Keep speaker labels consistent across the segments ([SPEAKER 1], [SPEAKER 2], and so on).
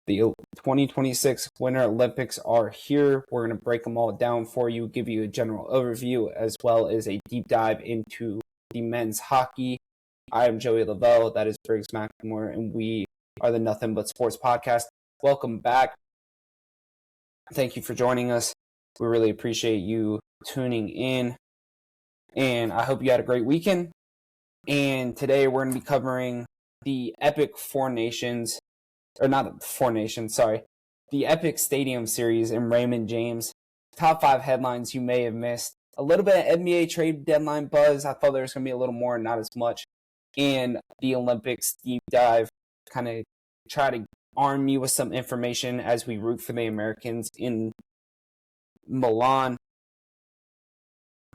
[SPEAKER 1] The 2026 Winter Olympics are here. We're going to break them all down for you, give you a general overview, as well as a deep dive into the men's hockey. I am Joey Lavelle, that is Briggs McLemore, and we are the Nothing But Sports podcast. Welcome back. Thank you for joining us. We really appreciate you tuning in, and I hope you had a great weekend. And today we're going to be covering the epic the Epic Stadium Series in Raymond James. Top 5 headlines you may have missed. A little bit of NBA trade deadline buzz. I thought there was going to be a little more, not as much. And the Olympics deep dive, kind of try to arm you with some information as we root for the Americans in Milan.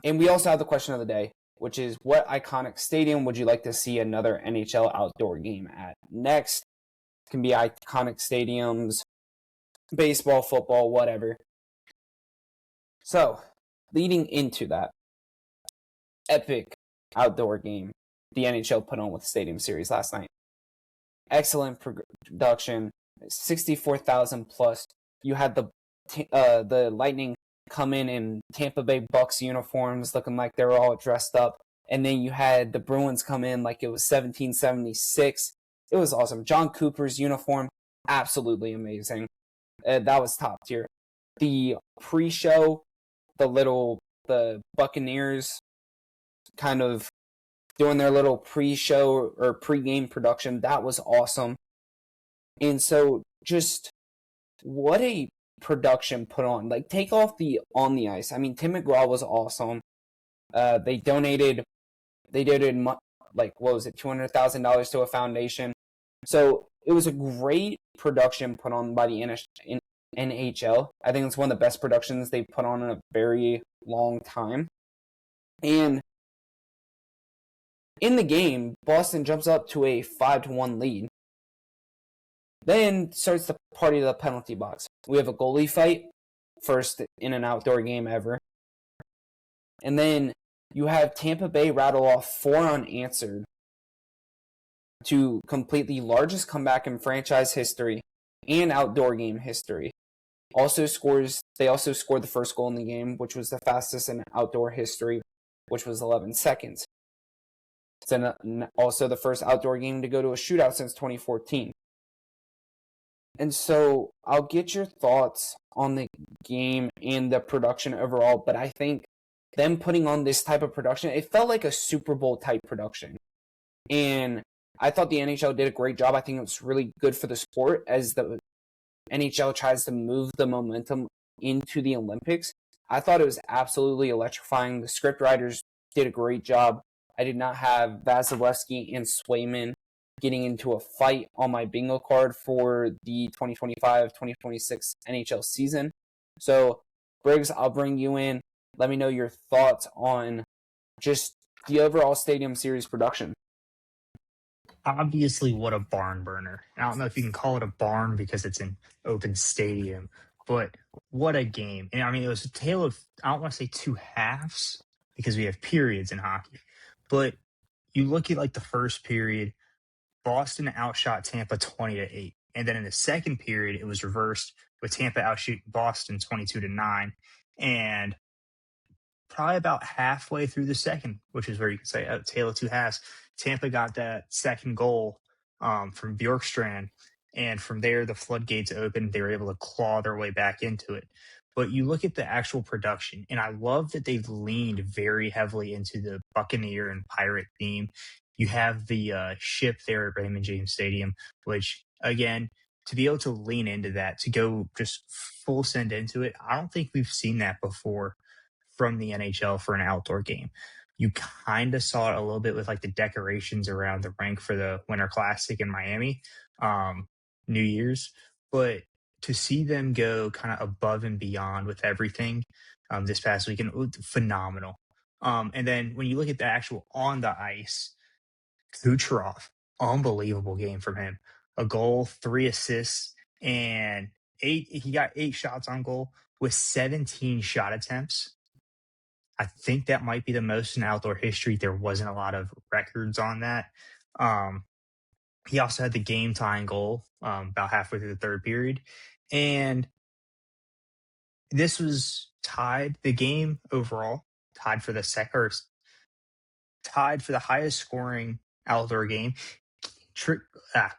[SPEAKER 1] And we also have the question of the day, which is, what iconic stadium would you like to see another NHL outdoor game at? Next, it can be iconic stadiums, baseball, football, whatever. So, leading into that epic outdoor game the NHL put on with the Stadium Series last night. Excellent production, 64,000 plus. You had the Lightning come in Tampa Bay Bucks uniforms, looking like they were all dressed up. And then you had the Bruins come in like it was 1776. It was awesome. John Cooper's uniform, absolutely amazing. That was top tier. The pre-show, the Buccaneers kind of doing their little pre-show or pre-game production, that was awesome. And so just what a production put on. Like, take off the on the ice. I mean, Tim McGraw was awesome. They donated like, what was it, $200,000 to a foundation. So it was a great production put on by the NHL. I think it's one of the best productions they've put on in a very long time. And in the game, Boston jumps up to a 5-1 lead. Then starts the party of the penalty box. We have a goalie fight, first in an outdoor game ever. And then you have Tampa Bay rattle off 4 unanswered to complete the largest comeback in franchise history and outdoor game history. They also scored the first goal in the game, which was the fastest in outdoor history, which was 11 seconds. It's also the first outdoor game to go to a shootout since 2014. And so I'll get your thoughts on the game and the production overall, but I think them putting on this type of production, it felt like a Super Bowl type production. And I thought the NHL did a great job. I think it's really good for the sport as the NHL tries to move the momentum into the Olympics. I thought it was absolutely electrifying. The script writers did a great job. I did not have Vasilevsky and Swayman getting into a fight on my bingo card for the 2025-2026 NHL season. So, Briggs, I'll bring you in. Let me know your thoughts on just the overall Stadium Series production.
[SPEAKER 2] Obviously, what a barn burner. I don't know if you can call it a barn because it's an open stadium, but what a game. And I mean, it was a tale of, I don't want to say two halves because we have periods in hockey, but you look at like the first period, Boston outshot Tampa 20-8. And then in the second period, it was reversed with Tampa outshooting Boston 22-9. And probably about halfway through the second, which is where you can say a tale of two halves, Tampa got that second goal from Bjorkstrand. And from there, the floodgates opened. They were able to claw their way back into it. But you look at the actual production, and I love that they've leaned very heavily into the Buccaneer and Pirate theme. You have the ship there at Raymond James Stadium, which, again, to be able to lean into that, to go just full send into it, I don't think we've seen that before from the NHL for an outdoor game. You kind of saw it a little bit with like the decorations around the rink for the Winter Classic in Miami, New Year's, but to see them go kind of above and beyond with everything this past weekend, phenomenal. And then when you look at the actual on the ice, Kucherov, unbelievable game from him. A goal, 3 assists, and he got 8 shots on goal with 17 shot attempts. I think that might be the most in outdoor history. There wasn't a lot of records on that. He also had the game tying goal about halfway through the third period. And this was tied the game overall, tied for the tied for the highest scoring outdoor game.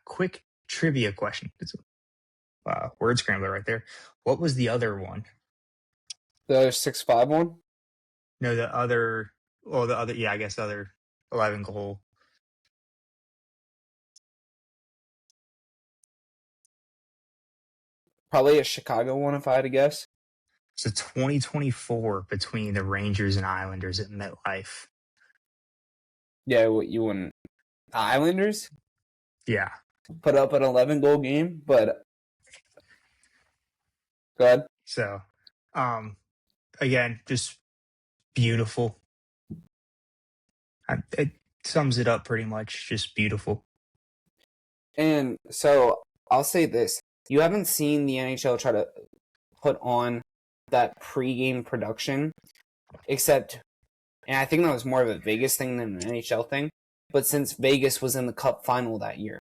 [SPEAKER 2] Quick trivia question. It's a word scrambler right there. What was the other one?
[SPEAKER 1] The 6-5 one?
[SPEAKER 2] No, the other, yeah, I guess the other 11 goal.
[SPEAKER 1] Probably a Chicago one, if I had to guess.
[SPEAKER 2] It's a 2024 between the Rangers and Islanders at MetLife.
[SPEAKER 1] Yeah, what you wouldn't. The Islanders
[SPEAKER 2] Yeah.
[SPEAKER 1] put up an 11-goal game, but go ahead.
[SPEAKER 2] So, again, just beautiful. It sums it up pretty much. Just beautiful.
[SPEAKER 1] And so I'll say this. You haven't seen the NHL try to put on that pregame production, except, and I think that was more of a Vegas thing than an NHL thing, but since Vegas was in the Cup final that year,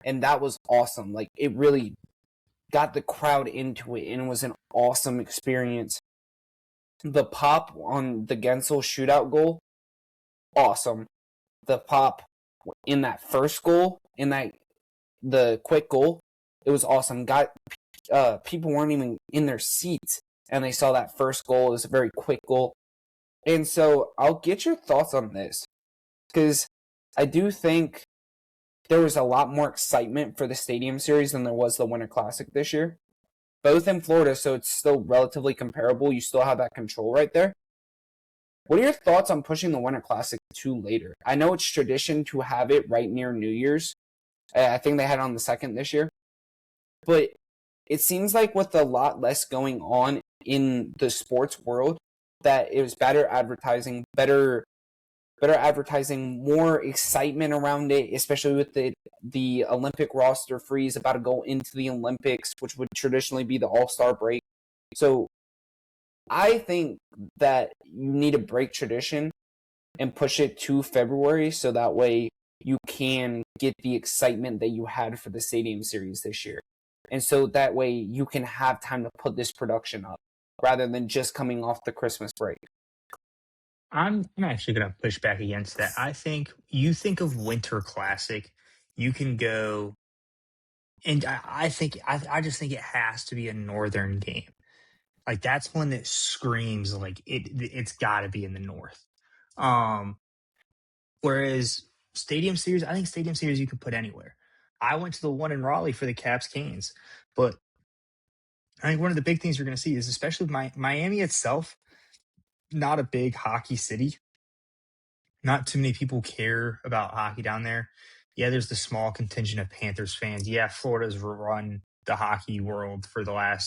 [SPEAKER 1] and that was awesome. Like, it really got the crowd into it, and it was an awesome experience. The pop on the Gensel shootout goal, awesome. The pop in that first goal, the quick goal, it was awesome. People weren't even in their seats, and they saw that first goal. It was a very quick goal. And so I'll get your thoughts on this, because I do think there was a lot more excitement for the Stadium Series than there was the Winter Classic this year. Both in Florida, so it's still relatively comparable. You still have that control right there. What are your thoughts on pushing the Winter Classic to later? I know it's tradition to have it right near New Year's. I think they had it on the 2nd this year. But it seems like with a lot less going on in the sports world, that it was better advertising, more excitement around it, especially with the Olympic roster freeze about to go into the Olympics, which would traditionally be the All-Star break. So I think that you need to break tradition and push it to February, so that way you can get the excitement that you had for the Stadium Series this year. And so that way you can have time to put this production up rather than just coming off the Christmas break.
[SPEAKER 2] I'm actually going to push back against that. I think you think of Winter Classic, you can go, and I just think it has to be a northern game. Like, that's one that screams like it's got to be in the north. Whereas Stadium Series, I think Stadium Series you can put anywhere. I went to the one in Raleigh for the Caps Canes, but I think one of the big things you're going to see is, especially with Miami itself, not a big hockey city. Not too many people care about hockey down there. Yeah, there's the small contingent of Panthers fans. Yeah, Florida's run the hockey world for the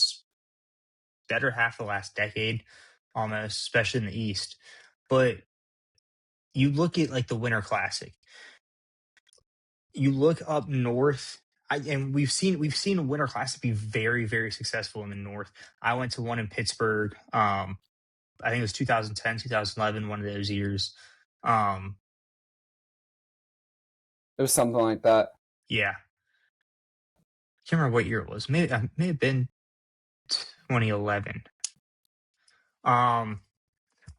[SPEAKER 2] better half of the last decade, almost, especially in the East. But you look at like the Winter Classic. You look up north, and we've seen a Winter Classic be very, very successful in the north. I went to one in Pittsburgh. I think it was 2010, 2011, one of those years.
[SPEAKER 1] It was something like that.
[SPEAKER 2] Yeah. Can't remember what year it was. Maybe it may have been 2011.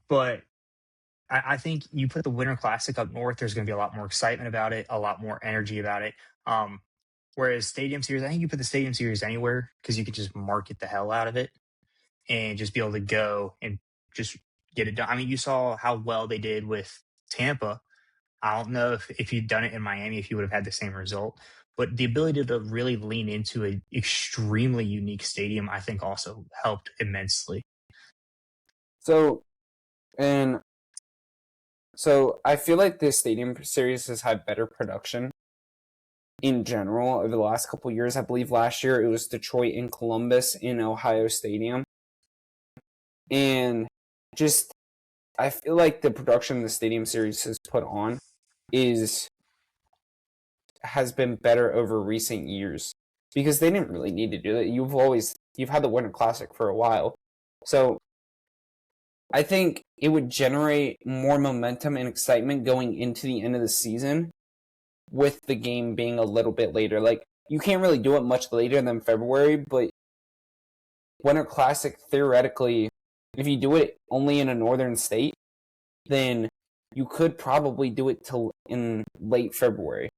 [SPEAKER 2] But I think you put the Winter Classic up north, there's going to be a lot more excitement about it, a lot more energy about it. Whereas Stadium Series, I think you put the Stadium Series anywhere because you could just market the hell out of it and just be able to go and just get it done. I mean, you saw how well they did with Tampa. I don't know if you'd done it in Miami, if you would have had the same result. But the ability to really lean into an extremely unique stadium, I think, also helped immensely.
[SPEAKER 1] So I feel like this Stadium Series has had better production in general over the last couple of years. I believe last year it was Detroit and Columbus in Ohio Stadium. And just, I feel like the production the Stadium Series has put on has been better over recent years, because they didn't really need to do it. You've had the Winter Classic for a while. So I think it would generate more momentum and excitement going into the end of the season with the game being a little bit later. Like, you can't really do it much later than February, but Winter Classic, theoretically, if you do it only in a northern state, then you could probably do it till in late February,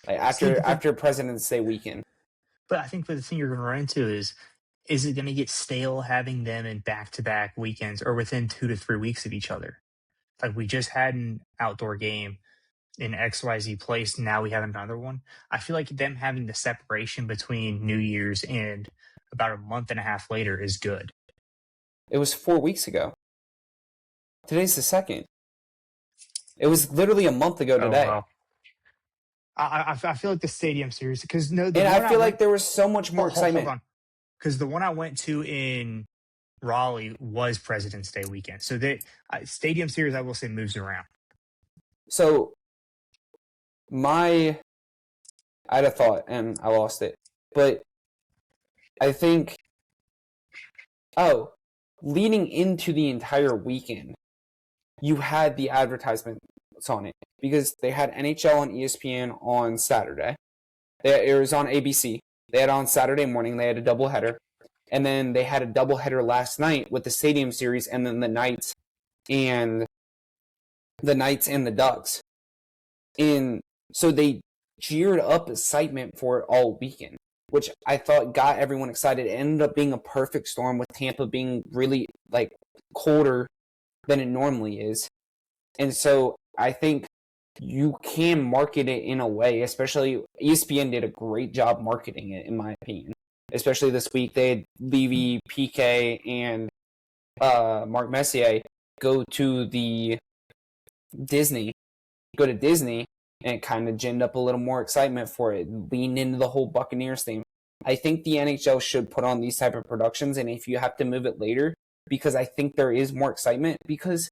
[SPEAKER 1] like after President's Day weekend.
[SPEAKER 2] But I think the thing you're going to run into is it going to get stale having them in back-to-back weekends or within 2 to 3 weeks of each other? Like, we just had an outdoor game in XYZ place. Now we have another one. I feel like them having the separation between New Year's and about a month and a half later is good.
[SPEAKER 1] It was 4 weeks ago. Today's the 2nd. It was literally a month ago today.
[SPEAKER 2] Oh, well. I feel like the Stadium Series, because
[SPEAKER 1] I feel like there was so much more excitement.
[SPEAKER 2] Hold on. Because the one I went to in Raleigh was President's Day weekend. So the Stadium Series, I will say, moves around.
[SPEAKER 1] So I had a thought and I lost it. But I think, leading into the entire weekend, you had the advertisements on it because they had NHL on ESPN on Saturday. It was on ABC. They had it on Saturday morning. They had a doubleheader. And then they had a doubleheader last night with the Stadium Series and then the Knights and the Ducks. And so they geared up excitement for it all weekend, which I thought got everyone excited. It ended up being a perfect storm with Tampa being really like colder than it normally is. And so I think you can market it in a way, especially ESPN did a great job marketing it, in my opinion. Especially this week, they had Levy, PK, and Mark Messier go to Disney, and it kind of ginned up a little more excitement for it, lean into the whole Buccaneers theme. I think the NHL should put on these type of productions, and if you have to move it later, because I think there is more excitement, because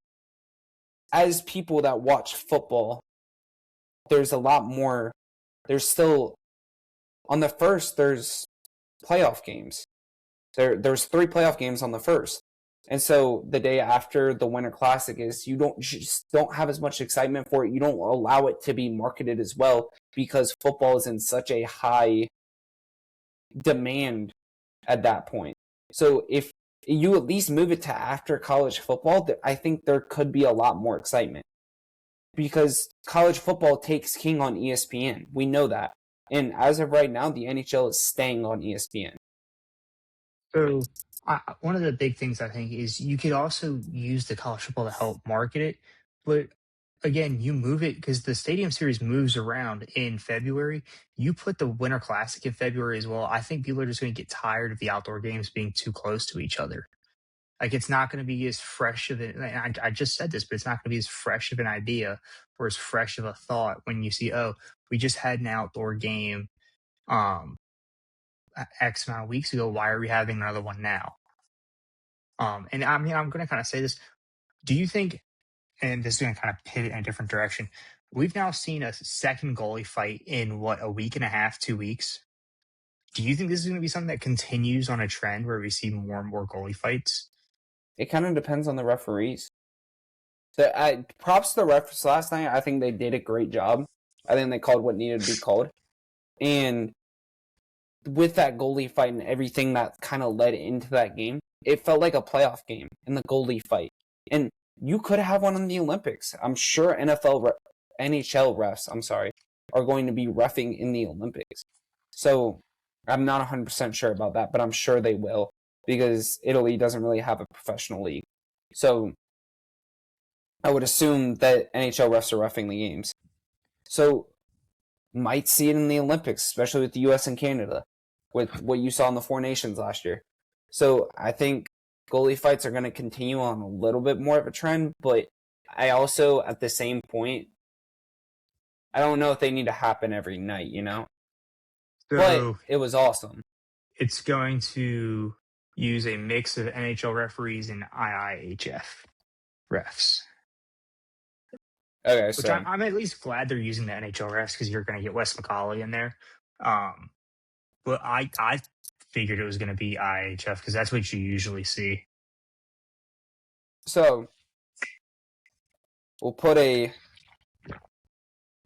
[SPEAKER 1] as people that watch football, there's a lot more, there's still, on the first, there's playoff games. There's 3 playoff games on the first. And so the day after the Winter Classic is, you just don't have as much excitement for it. You don't allow it to be marketed as well because football is in such a high demand at that point. So if you at least move it to after college football, I think there could be a lot more excitement because college football takes king on ESPN. We know that. And as of right now, the NHL is staying on ESPN.
[SPEAKER 2] So one of the big things I think is you could also use the college football to help market it. But again, you move it because the Stadium Series moves around in February. You put the Winter Classic in February as well. I think people are just going to get tired of the outdoor games being too close to each other. Like, it's not going to be as fresh of an, I just said this, but it's not going to be as fresh of an idea or as fresh of a thought when you see, we just had an outdoor game X amount of weeks ago. Why are we having another one now? And I mean, I'm going to kind of say this. Do you think, and this is going to kind of pivot in a different direction, we've now seen a second goalie fight in a week and a half, 2 weeks? Do you think this is going to be something that continues on a trend where we see more and more goalie fights?
[SPEAKER 1] It kind of depends on the referees. Props to the refs last night. I think they did a great job. I think they called what needed to be called. And with that goalie fight and everything that kind of led into that game, it felt like a playoff game in the goalie fight. And you could have one in the Olympics. I'm sure NHL refs, are going to be reffing in the Olympics. So I'm not 100% sure about that, but I'm sure they will because Italy doesn't really have a professional league. So I would assume that NHL refs are reffing the games. So might see it in the Olympics, especially with the US and Canada, with what you saw in the 4 Nations last year. So I think goalie fights are going to continue on a little bit more of a trend, but I also, at the same point, I don't know if they need to happen every night, you know? So but it was awesome.
[SPEAKER 2] It's going to use a mix of NHL referees and IIHF refs.
[SPEAKER 1] Okay,
[SPEAKER 2] which I'm at least glad they're using the NHL refs because you're going to get Wes McCauley in there. But I figured it was going to be IIHF because that's what you usually see.
[SPEAKER 1] So we'll put a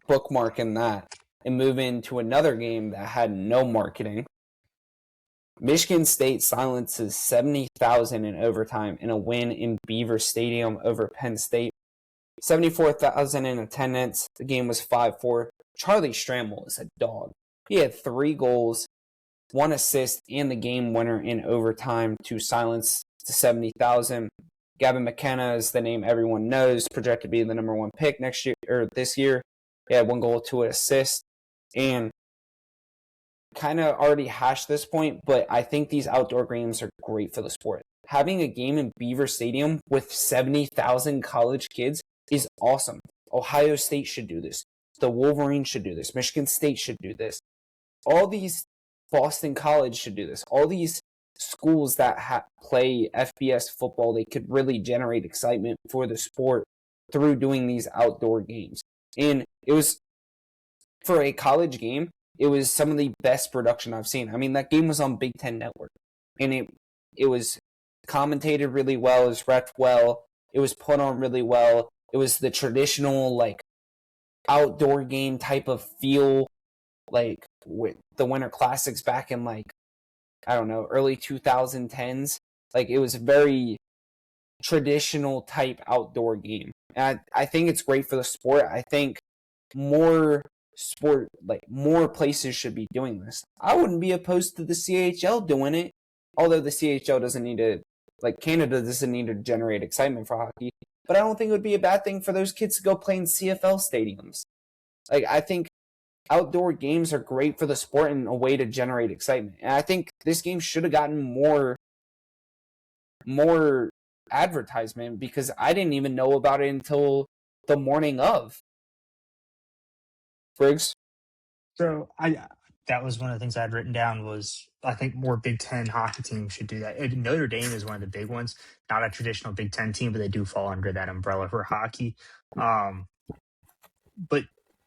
[SPEAKER 1] bookmark in that. and move into another game that had no marketing. Michigan State silences 70,000 in overtime in a win in Beaver Stadium over Penn State. 74,000 in attendance. The game was 5-4. Charlie Stramel is a dog. He had 3 goals, 1 assist, and the game winner in overtime to silence the 70,000. Gavin McKenna is the name everyone knows, projected to be the number 1 pick next year or this year. He had 1 goal, 2 assists, and kind of already hashed this point, but I think these outdoor games are great for the sport. Having a game in Beaver Stadium with 70,000 college kids is awesome. Ohio State should do this. The Wolverines should do this. Michigan State should do this. All these, Boston College should do this. All these schools that play FBS football, they could really generate excitement for the sport through doing these outdoor games. And it was, for a college game, it was some of the best production I've seen. I mean, that game was on Big Ten Network, and it was commentated really well. It was ref well. It was put on really well. It was the traditional, like, outdoor game type of feel, like with the Winter Classics back in, like, I don't know, early 2010s. Like, it was a very traditional type outdoor game. And I think it's great for the sport. I think more places should be doing this. I wouldn't be opposed to the CHL doing it, although the CHL doesn't need to, like, Canada doesn't need to generate excitement for hockey, but I don't think it would be a bad thing for those kids to go play in CFL stadiums. Like, I think outdoor games are great for the sport and a way to generate excitement. And I think this game should have gotten more advertisement, because I didn't even know about it until the morning of. Briggs?
[SPEAKER 2] So that was one of the things I had written down was I think more Big Ten hockey teams should do that. And Notre Dame is one of the big ones, not a traditional Big Ten team, but they do fall under that umbrella for hockey. But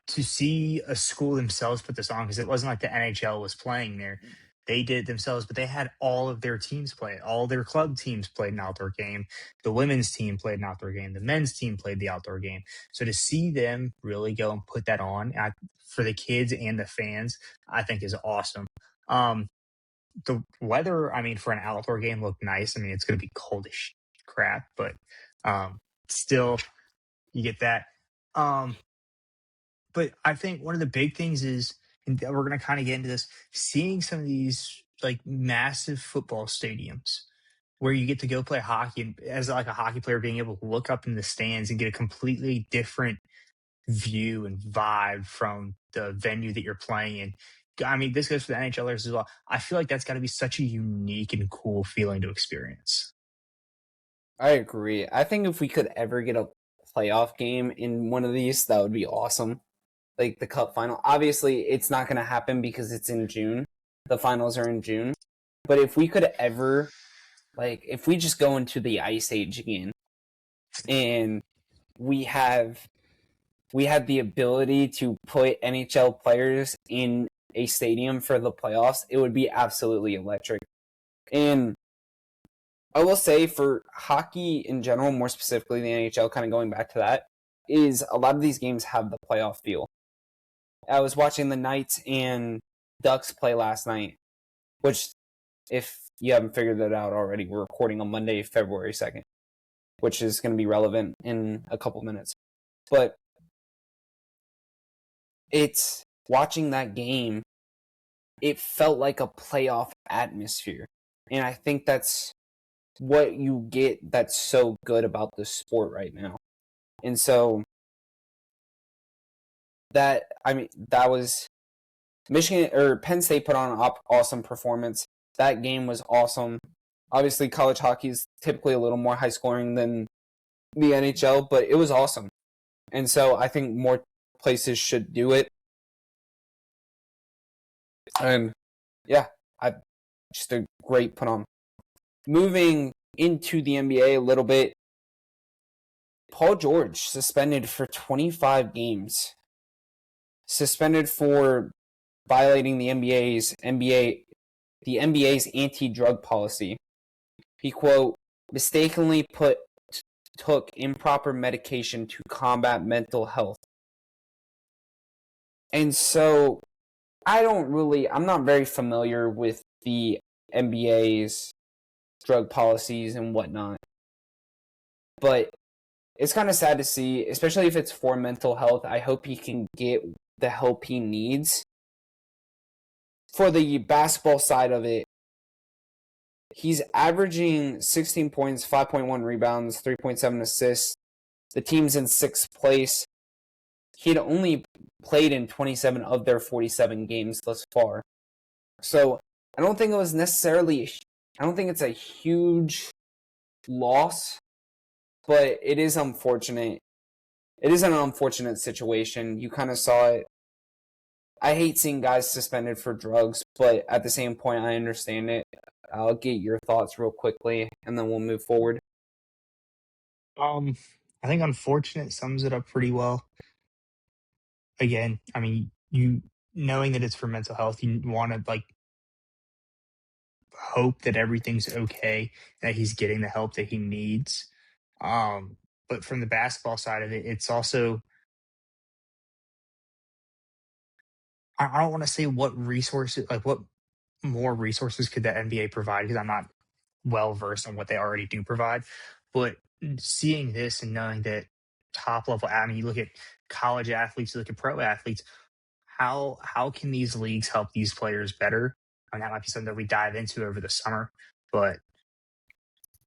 [SPEAKER 2] to see a school themselves put this on, because it wasn't like the NHL was playing there. They did it themselves, but they had all of their teams play it. All their club teams played an outdoor game. The women's team played an outdoor game. The men's team played the outdoor game. So to see them really go and put that on for the kids and the fans, I think is awesome. The weather, I mean, for an outdoor game looked nice. I mean, it's going to be cold as crap, but still, you get that. But I think one of the big things is, and we're going to kind of get into this, seeing some of these like massive football stadiums where you get to go play hockey, and as like a hockey player, being able to look up in the stands and get a completely different view and vibe from the venue that you're playing in. I mean, this goes for the NHLers as well. I feel like that's got to be such a unique and cool feeling to experience.
[SPEAKER 1] I agree. I think if we could ever get a playoff game in one of these, that would be awesome. Like the Cup final. Obviously, it's not going to happen because it's in June. The finals are in June. But if we could ever, like, if we just go into the Ice Age again, and we have the ability to put NHL players in a stadium for the playoffs, it would be absolutely electric. And I will say, for hockey in general, more specifically the NHL, kind of going back to that, is a lot of these games have the playoff feel. I was watching the Knights and Ducks play last night, which, if you haven't figured that out already, we're recording on Monday, February 2nd, which is going to be relevant in a couple minutes. But it's watching that game, it felt like a playoff atmosphere. And I think that's what you get that's so good about the sport right now. And so that was Michigan or Penn State put on an awesome performance. That game was awesome. Obviously, college hockey is typically a little more high scoring than the NHL, but it was awesome. And so I think more places should do it. And yeah, just a great put on. Moving into the NBA a little bit, Paul George suspended for 25 games. Suspended for violating the NBA's anti-drug policy. He, quote, mistakenly took improper medication to combat mental health. And so I'm not very familiar with the NBA's drug policies and whatnot. But it's kind of sad to see, especially if it's for mental health. I hope he can get the help he needs. For the basketball side of it, he's averaging 16 points, 5.1 rebounds, 3.7 assists. The team's in sixth place. He had only played in 27 of their 47 games thus far. So I don't think it's a huge loss, but it is unfortunate. It is an unfortunate situation. You kind of saw it. I hate seeing guys suspended for drugs, but at the same point, I understand it. I'll get your thoughts real quickly, and then we'll move forward.
[SPEAKER 2] I think unfortunate sums it up pretty well. Again, I mean, you knowing that it's for mental health, you want to like hope that everything's okay, that he's getting the help that he needs. But from the basketball side of it, it's also I don't want to say what resources, like what more resources could the NBA provide because I'm not well versed on what they already do provide. But seeing this and knowing that top level, I mean, you look at college athletes, you look at pro athletes, how can these leagues help these players better? And that might be something that we dive into over the summer. But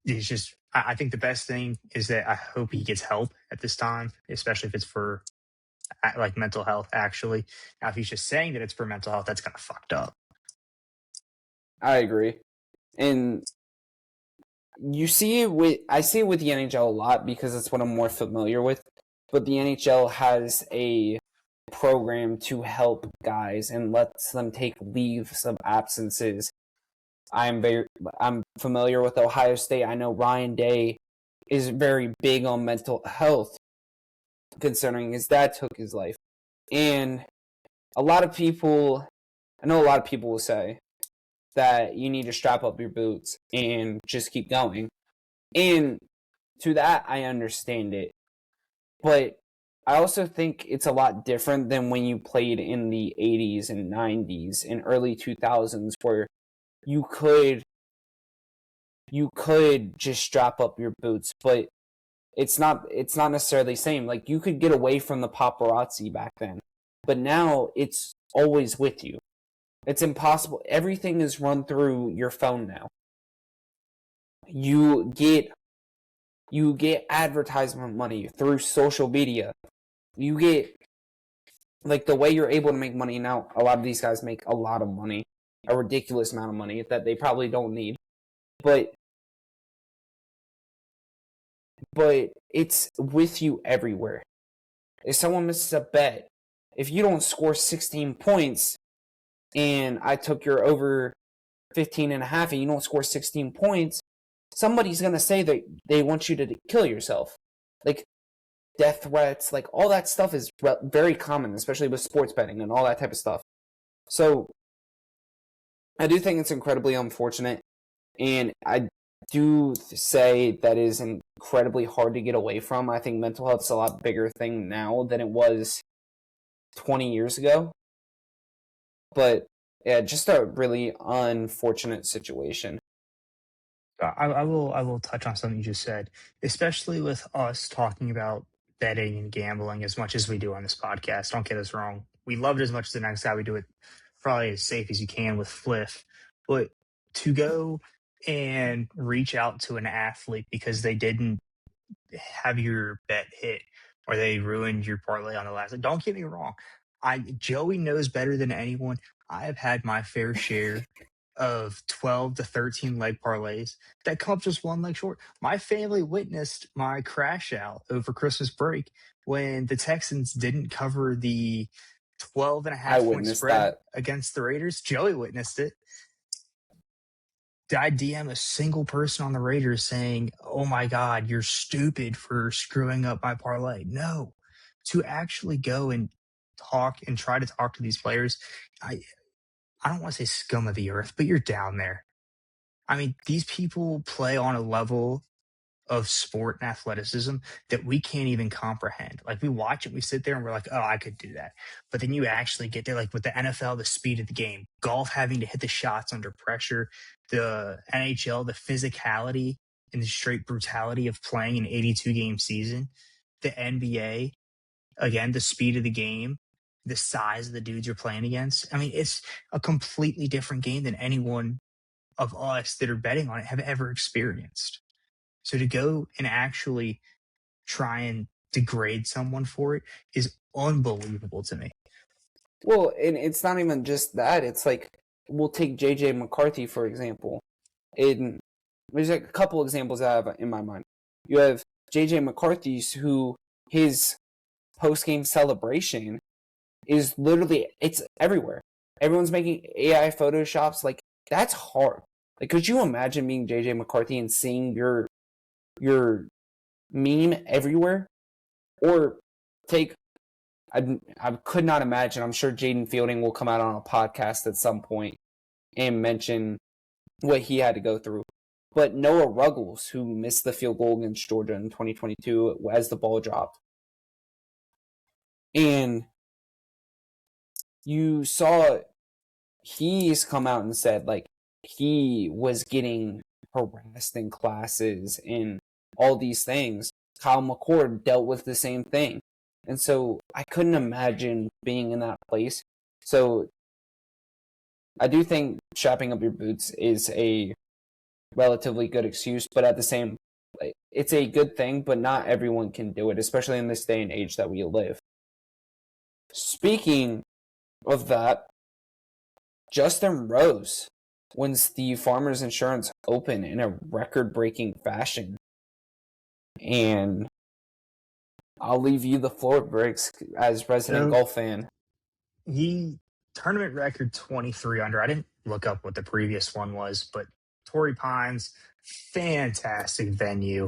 [SPEAKER 2] it's just, I think the best thing is that I hope he gets help at this time, especially if it's for like mental health. Actually, now if he's just saying that it's for mental health, that's kind of fucked up.
[SPEAKER 1] I agree. And I see it with the NHL a lot because it's what I'm more familiar with. But the NHL has a program to help guys and lets them take leaves of absences. I'm familiar with Ohio State. I know Ryan Day is very big on mental health, considering his dad took his life. And I know a lot of people will say that you need to strap up your boots and just keep going. And to that, I understand it. But I also think it's a lot different than when you played in the 80s and 90s and early 2000s where you could just strap up your boots, but it's not necessarily the same. Like you could get away from the paparazzi back then, but now it's always with you. It's impossible. Everything is run through your phone now. You get advertisement money through social media. You get like the way you're able to make money now. A lot of these guys make a lot of money, a ridiculous amount of money that they probably don't need. But it's with you everywhere. If someone misses a bet, if you don't score 16 points and I took your over 15 and a half and you don't score 16 points, somebody's going to say that they want you to kill yourself. Like death threats, like all that stuff is very common, especially with sports betting and all that type of stuff. So I do think it's incredibly unfortunate. And I do say that is incredibly hard to get away from. I think mental health is a lot bigger thing now than it was 20 years ago. But yeah, just a really unfortunate situation.
[SPEAKER 2] I will touch on something you just said, especially with us talking about betting and gambling as much as we do on this podcast. Don't get us wrong. We love it as much as the next guy. We do it probably as safe as you can with Fliff. But to go and reach out to an athlete because they didn't have your bet hit or they ruined your parlay on the last. Don't get me wrong. Joey knows better than anyone. I have had my fair share of 12 to 13 leg parlays that come up just one leg short. My family witnessed my crash out over Christmas break when the Texans didn't cover the 12 and a half point spread against the Raiders. Joey witnessed it. Did I DM a single person on the Raiders saying, "Oh my God, you're stupid for screwing up my parlay"? No. To actually go and talk and try to talk to these players, I don't want to say scum of the earth, but you're down there. I mean, these people play on a level of sport and athleticism that we can't even comprehend. Like, we watch it, we sit there and we're like, oh, I could do that. But then you actually get there, like with the NFL, the speed of the game, golf having to hit the shots under pressure, the NHL, the physicality and the straight brutality of playing an 82 game season, the NBA, again, the speed of the game, the size of the dudes you're playing against. I mean, it's a completely different game than anyone of us that are betting on it have ever experienced. So to go and actually try and degrade someone for it is unbelievable to me.
[SPEAKER 1] Well, and it's not even just that. It's like, we'll take J.J. McCarthy, for example. There's like a couple examples I have in my mind. You have J.J. McCarthy's, who his post-game celebration is literally, it's everywhere. Everyone's making AI photoshops. Like, that's hard. Like, could you imagine being J.J. McCarthy and seeing your meme everywhere? Or take, I could not imagine, I'm sure Jaden Fielding will come out on a podcast at some point and mention what he had to go through. But Noah Ruggles, who missed the field goal against Georgia in 2022 as the ball dropped. And you saw he's come out and said, like, he was getting harassed in classes and all these things. Kyle McCord dealt with the same thing. And so I couldn't imagine being in that place. So I do think strapping up your boots is a relatively good excuse, but at the same, it's a good thing, but not everyone can do it, especially in this day and age that we live. Speaking of that, Justin Rose wins the Farmers Insurance Open in a record-breaking fashion. And I'll leave you the floor, Briggs, as resident golf fan.
[SPEAKER 2] He tournament record 23 under. I didn't look up what the previous one was, but Torrey Pines, fantastic venue.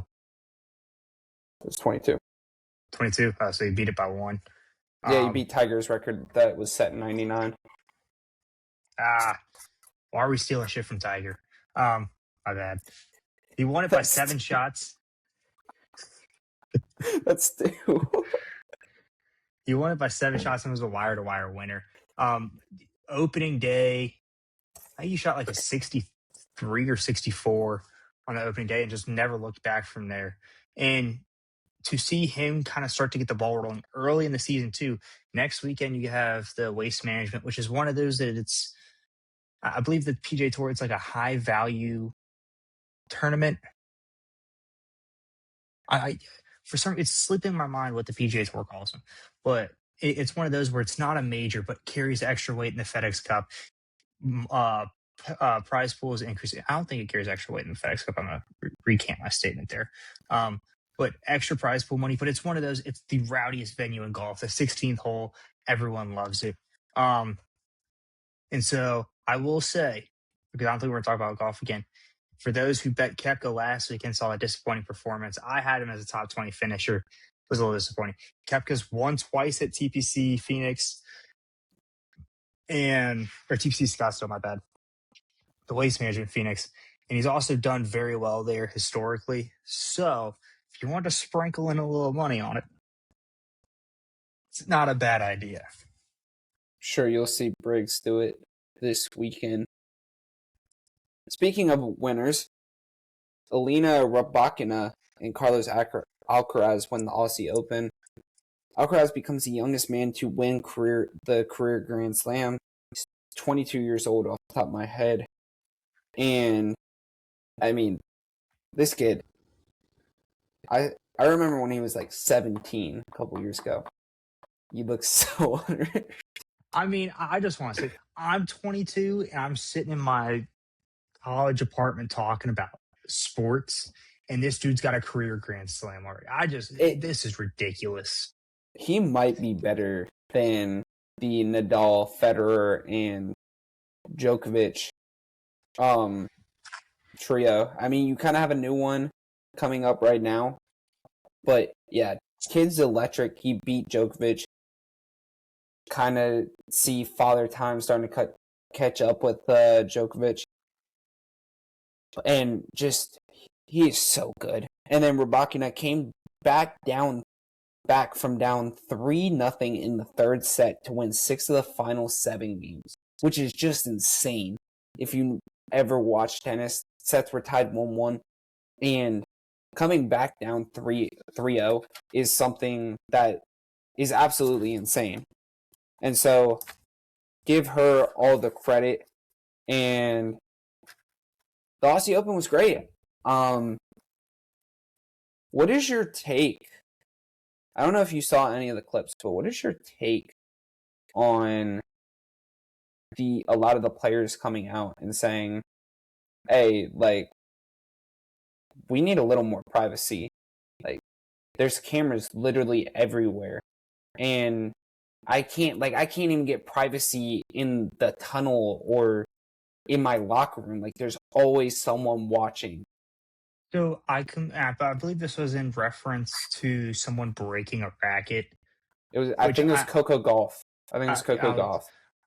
[SPEAKER 1] It was 22.
[SPEAKER 2] 22? Oh, so he beat it by one.
[SPEAKER 1] Yeah, he beat Tiger's record that was set in 99.
[SPEAKER 2] Why are we stealing shit from Tiger? My bad. He won it by 7 shots.
[SPEAKER 1] That's two.
[SPEAKER 2] He won it by 7 shots and was a wire-to-wire winner. Opening day, I think he shot like a 63 or 64 on the opening day and just never looked back from there. And to see him kind of start to get the ball rolling early in the season too. Next weekend you have the Waste Management, which is one of those that it's, I believe the PGA Tour, it's like a high value tournament. For some, it's slipping my mind what the PGA Tour calls them, but it's one of those where it's not a major, but carries extra weight in the FedEx Cup. Prize pool is increasing. I don't think it carries extra weight in the FedEx Cup. I'm going to recant my statement there. But extra prize pool money. But it's one of those, it's the rowdiest venue in golf. The 16th hole, everyone loves it. And so I will say, because I don't think we're going to talk about golf again, for those who bet Koepka last week and saw a disappointing performance, I had him as a top 20 finisher. It was a little disappointing. Koepka's won twice at TPC Phoenix or TPC Scottsdale, my bad. The Waste Management Phoenix. And he's also done very well there historically. So if you want to sprinkle in a little money on it, it's not a bad idea.
[SPEAKER 1] Sure, you'll see Briggs do it this weekend. Speaking of winners, Alina Rybakina and Carlos Alcaraz win the Aussie Open. Alcaraz becomes the youngest man to win the career Grand Slam. He's 22 years old off the top of my head. And, I mean, this kid, I remember when he was like 17 a couple years ago. He looks so unreal.
[SPEAKER 2] I mean, I just want to say, I'm 22 and I'm sitting in my college apartment talking about sports, and this dude's got a career Grand Slam already. This is ridiculous.
[SPEAKER 1] He might be better than the Nadal, Federer, and Djokovic trio. I mean, you kind of have a new one coming up right now. But, yeah, kid's electric. He beat Djokovic. Kind of see Father Time starting to catch up with Djokovic. And just, he is so good. And then Rybakina came back from down 3-0 in the third set to win 6 of the final 7 games, which is just insane. If you ever watch tennis, sets were tied 1-1, and coming back down 3-0 is something that is absolutely insane. And so give her all the credit. And the Aussie Open was great. What is your take? I don't know if you saw any of the clips, but what is your take on a lot of the players coming out and saying, hey, like, we need a little more privacy. Like, there's cameras literally everywhere. And I can't even get privacy in the tunnel or in my locker room. Like, there's always someone watching.
[SPEAKER 2] So I believe this was in reference to someone breaking a racket.
[SPEAKER 1] I think it was Coco Golf. Golf.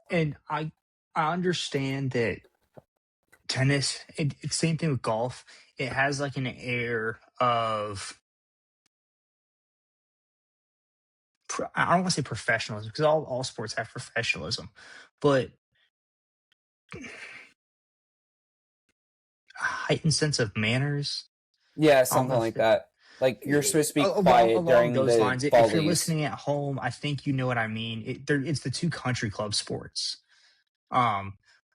[SPEAKER 2] And I understand that tennis, it's same thing with golf. It has like an air of, I don't want to say professionalism, because all sports have professionalism, but a heightened sense of manners.
[SPEAKER 1] Yeah, something like that. Like, you're supposed to be quiet
[SPEAKER 2] along
[SPEAKER 1] during
[SPEAKER 2] those
[SPEAKER 1] the
[SPEAKER 2] lines. If
[SPEAKER 1] volleys.
[SPEAKER 2] you're listening at home, I think you know what I mean. It's the two country club sports,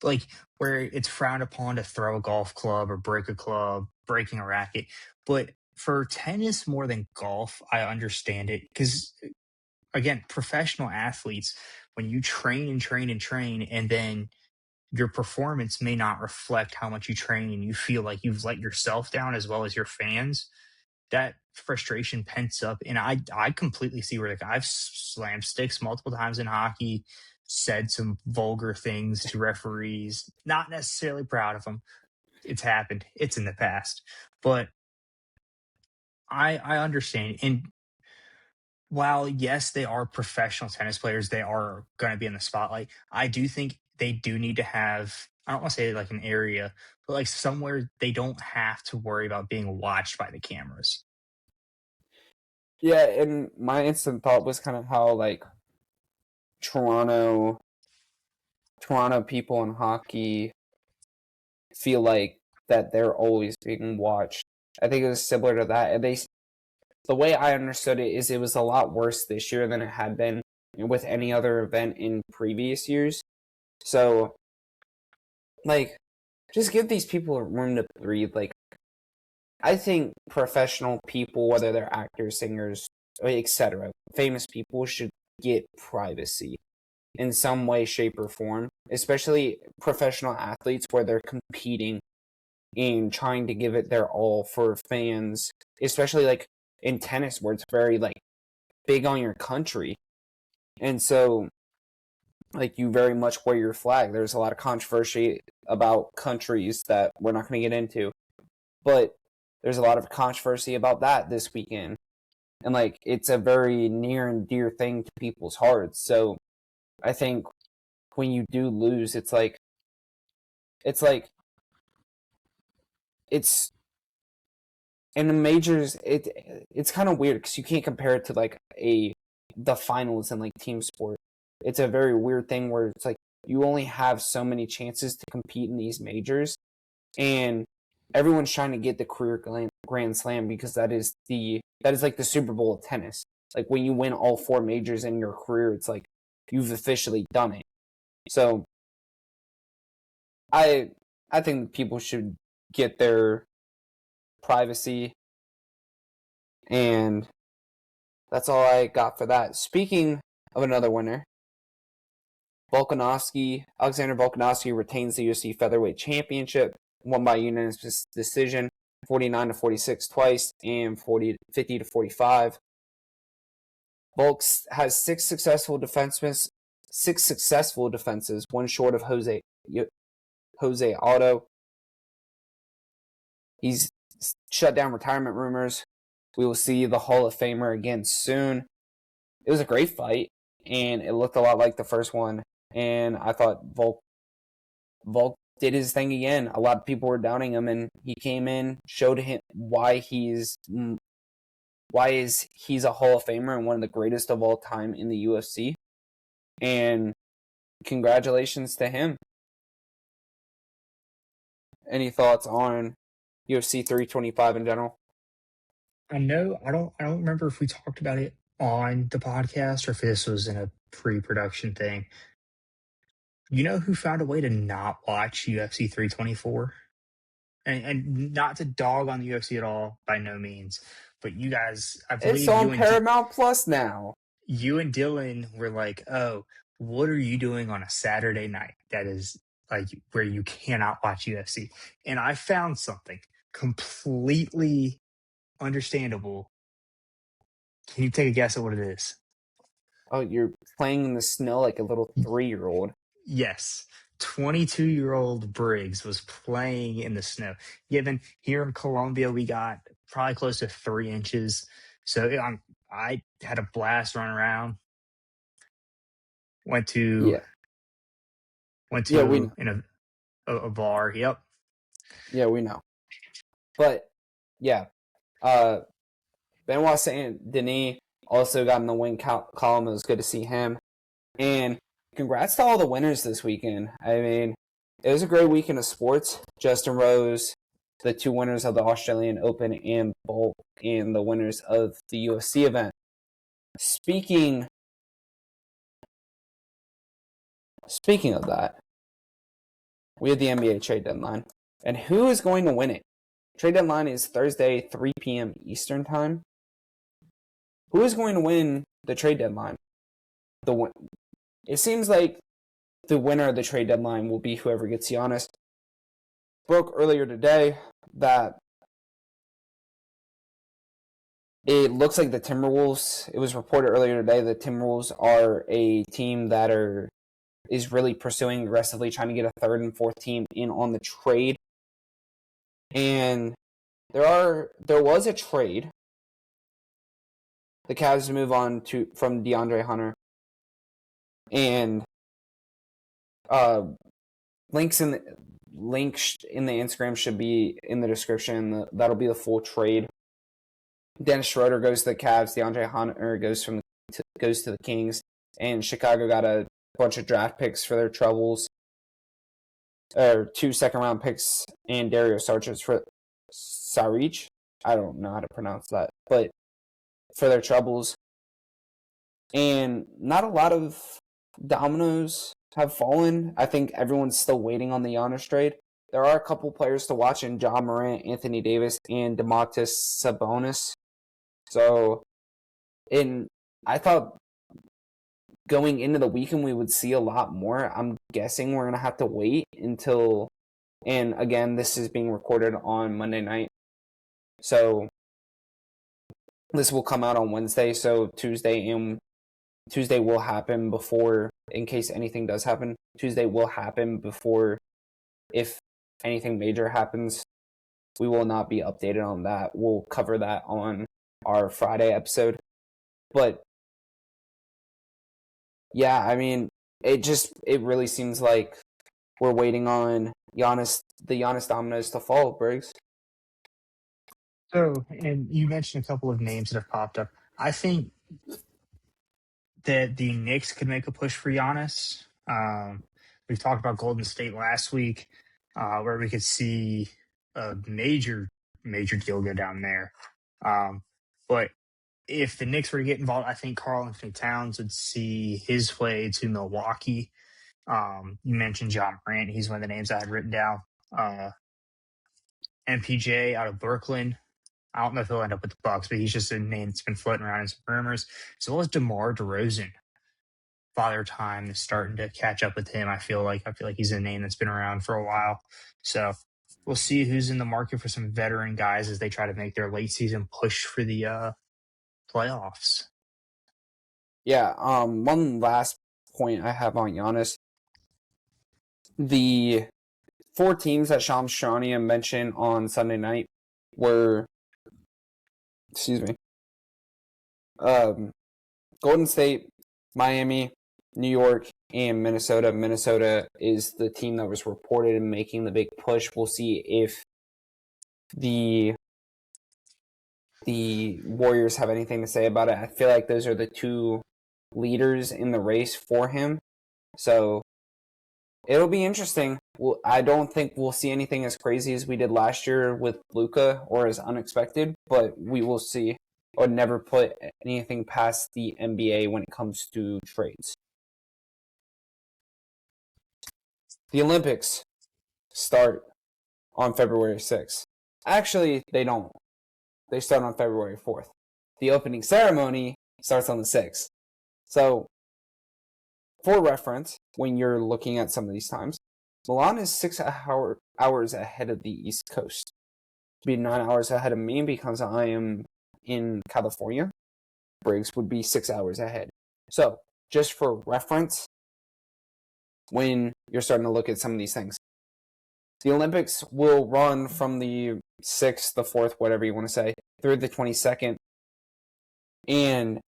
[SPEAKER 2] like where it's frowned upon to throw a golf club or break a club, breaking a racket. But for tennis more than golf, I understand it because, again, professional athletes, when you train and train and train, and then your performance may not reflect how much you train, and you feel like you've let yourself down as well as your fans, that frustration pents up. And I completely see where, like, I've slammed sticks multiple times in hockey, said some vulgar things to referees, not necessarily proud of them. It's happened. It's in the past. But I understand. And while, yes, they are professional tennis players, they are going to be in the spotlight. I do think they do need to have, I don't want to say like an area, but like somewhere they don't have to worry about being watched by the cameras.
[SPEAKER 1] Yeah, and my instant thought was kind of how, like, Toronto people in hockey feel like that they're always being watched. I think it was similar to that. And the way I understood it is it was a lot worse this year than it had been with any other event in previous years. So, like, just give these people room to breathe. Like, I think professional people, whether they're actors, singers, etc., famous people, should get privacy in some way, shape, or form, especially professional athletes where they're competing and trying to give it their all for fans, especially like in tennis where it's very like big on your country. And so, like, you very much wear your flag. There's a lot of controversy about countries that we're not going to get into, but there's a lot of controversy about that this weekend. And, like, it's a very near and dear thing to people's hearts. So I think when you do lose, it's in the majors, it's kind of weird because you can't compare it to like the finals in like team sport. It's a very weird thing where it's like you only have so many chances to compete in these majors, and everyone's trying to get the career grand slam because that is like the Super Bowl of tennis. Like, when you win all 4 majors in your career, it's like you've officially done it. So I think people should get their privacy, and that's all I got for that. Speaking of another winner, Alexander Volkanovski retains the UFC featherweight championship, won by unanimous decision, 49-46 twice and 50-45. Volk has 6 successful defenses, 1 short of Jose Aldo. He's shut down retirement rumors. We will see the Hall of Famer again soon. It was a great fight, and it looked a lot like the first one. And I thought Volk did his thing again. A lot of people were doubting him, and he came in, showed him why he's a Hall of Famer and one of the greatest of all time in the UFC. And congratulations to him. Any thoughts on UFC 325 in general?
[SPEAKER 2] I don't remember if we talked about it on the podcast or if this was in a pre-production thing. You know who found a way to not watch UFC 324? And not to dog on the UFC at all, by no means. But you guys, I
[SPEAKER 1] It's
[SPEAKER 2] believe
[SPEAKER 1] on Paramount Plus now.
[SPEAKER 2] you and Dylan were like, "Oh, what are you doing on a Saturday night that is like where you cannot watch UFC?" And I found something completely understandable. Can you take a guess at what it is?
[SPEAKER 1] Oh, you're playing in the snow like a little 3-year-old.
[SPEAKER 2] Yes. 22-year-old Briggs was playing in the snow. Given here in Colombia, we got probably close to 3 inches. So I had a blast running around. Went to
[SPEAKER 1] Yeah. We
[SPEAKER 2] in a bar. Yep.
[SPEAKER 1] we know. But yeah, Benoit Saint Denis also got in the win column. It was good to see him. And congrats to all the winners this weekend. I mean, it was a great weekend of sports. Justin Rose, the 2 winners of the Australian Open, and Bolt, and the winners of the UFC event. Speaking of that, we had the NBA trade deadline. And who is going to win it? Trade deadline is Thursday, 3 p.m. Eastern Time. Who is going to win the trade deadline? It seems like the winner of the trade deadline will be whoever gets Giannis. Broke earlier today that it looks like the Timberwolves, it was reported earlier today that Timberwolves are a team that is really pursuing aggressively, trying to get a 3rd and 4th team in on the trade. And there was a trade. The Cavs move on from DeAndre Hunter. And links in the Instagram should be in the description. That'll be the full trade. Dennis Schroeder goes to the Cavs. DeAndre Hunter goes to the Kings. And Chicago got a bunch of draft picks for their troubles. 2 second-round picks and Dario Saric. I don't know how to pronounce that, but for their troubles. And not a lot of dominoes have fallen. I think everyone's still waiting on the Giannis trade. There are a couple players to watch in Ja Morant, Anthony Davis, and Domantas Sabonis. So, I thought going into the weekend we would see a lot more. I'm guessing we're going to have to wait until, and again, this is being recorded on Monday night. So, this will come out on Wednesday. So, Tuesday will happen before, in case anything does happen. Tuesday will happen before, if anything major happens. We will not be updated on that. We'll cover that on our Friday episode. But yeah, I mean, it really seems like we're waiting on the Giannis dominoes to fall, Briggs.
[SPEAKER 2] So, and you mentioned a couple of names that have popped up. I think that the Knicks could make a push for Giannis. We've talked about Golden State last week, where we could see a major deal go down there. But if the Knicks were to get involved, I think Karl Anthony Towns would see his way to Milwaukee. You mentioned Ja Morant. He's one of the names I had written down. MPJ out of Brooklyn. I don't know if he'll end up with the Bucks, but he's just a name that's been floating around in some rumors. As well as DeMar DeRozan. Father Time is starting to catch up with him. I feel like he's a name that's been around for a while. So we'll see who's in the market for some veteran guys as they try to make their late season push for the playoffs.
[SPEAKER 1] Yeah. One last point I have on Giannis. The 4 teams that Shams Charania mentioned on Sunday night were, Golden State, Miami, New York and Minnesota. Minnesota is the team that was reported in making the big push. We'll see if the Warriors have anything to say about it. I feel like those are the two leaders in the race for him. So it'll be interesting. I don't think we'll see anything as crazy as we did last year with Luka or as unexpected, but we will see. I would never put anything past the NBA when it comes to trades. The Olympics start on February 6th. Actually, they don't. They start on February 4th. The opening ceremony starts on the 6th. So, for reference, when you're looking at some of these times, Milan is 6 hours ahead of the East Coast. To be 9 hours ahead of me because I am in California. Briggs would be 6 hours ahead. So, just for reference, when you're starting to look at some of these things, the Olympics will run from the 6th, the 4th, whatever you want to say, through the 22nd. And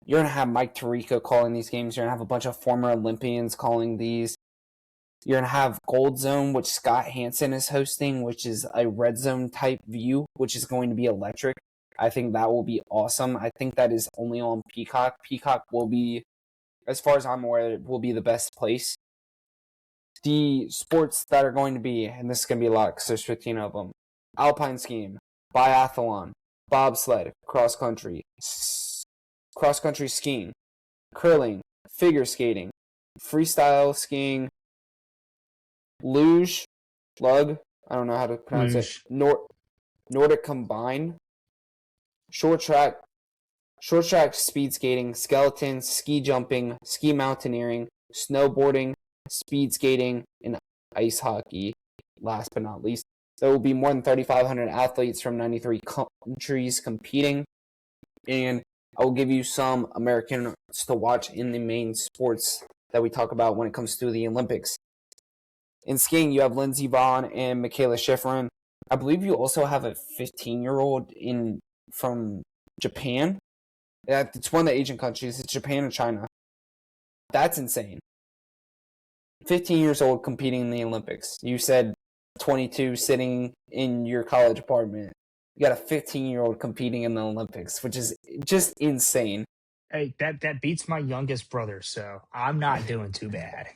[SPEAKER 1] you're going to have Mike Tirico calling these games. You're going to have a bunch of former Olympians calling these. You're going to have Gold Zone, which Scott Hansen is hosting, which is a red zone type view, which is going to be electric. I think that will be awesome. I think that is only on Peacock. Peacock will be, as far as I'm aware, will be the best place. The sports that are going to be, and this is going to be a lot because there's 15 of them, alpine skiing, biathlon, bobsled, cross-country skiing, curling, figure skating, freestyle skiing, luge, I don't know how to pronounce it, Nordic combine, short track, speed skating, skeleton, ski jumping, ski mountaineering, snowboarding, speed skating, and ice hockey. Last but not least, there will be more than 3,500 athletes from 93 countries competing, and I will give you some Americans to watch in the main sports that we talk about when it comes to the Olympics. In skiing, you have Lindsey Vonn and Michaela Schifrin. I believe you also have a 15-year-old from Japan. It's one of the Asian countries. It's Japan and China. That's insane. 15 years old competing in the Olympics. You said 22 sitting in your college apartment. You got a 15-year-old competing in the Olympics, which is just insane.
[SPEAKER 2] Hey, that beats my youngest brother, so I'm not doing too bad.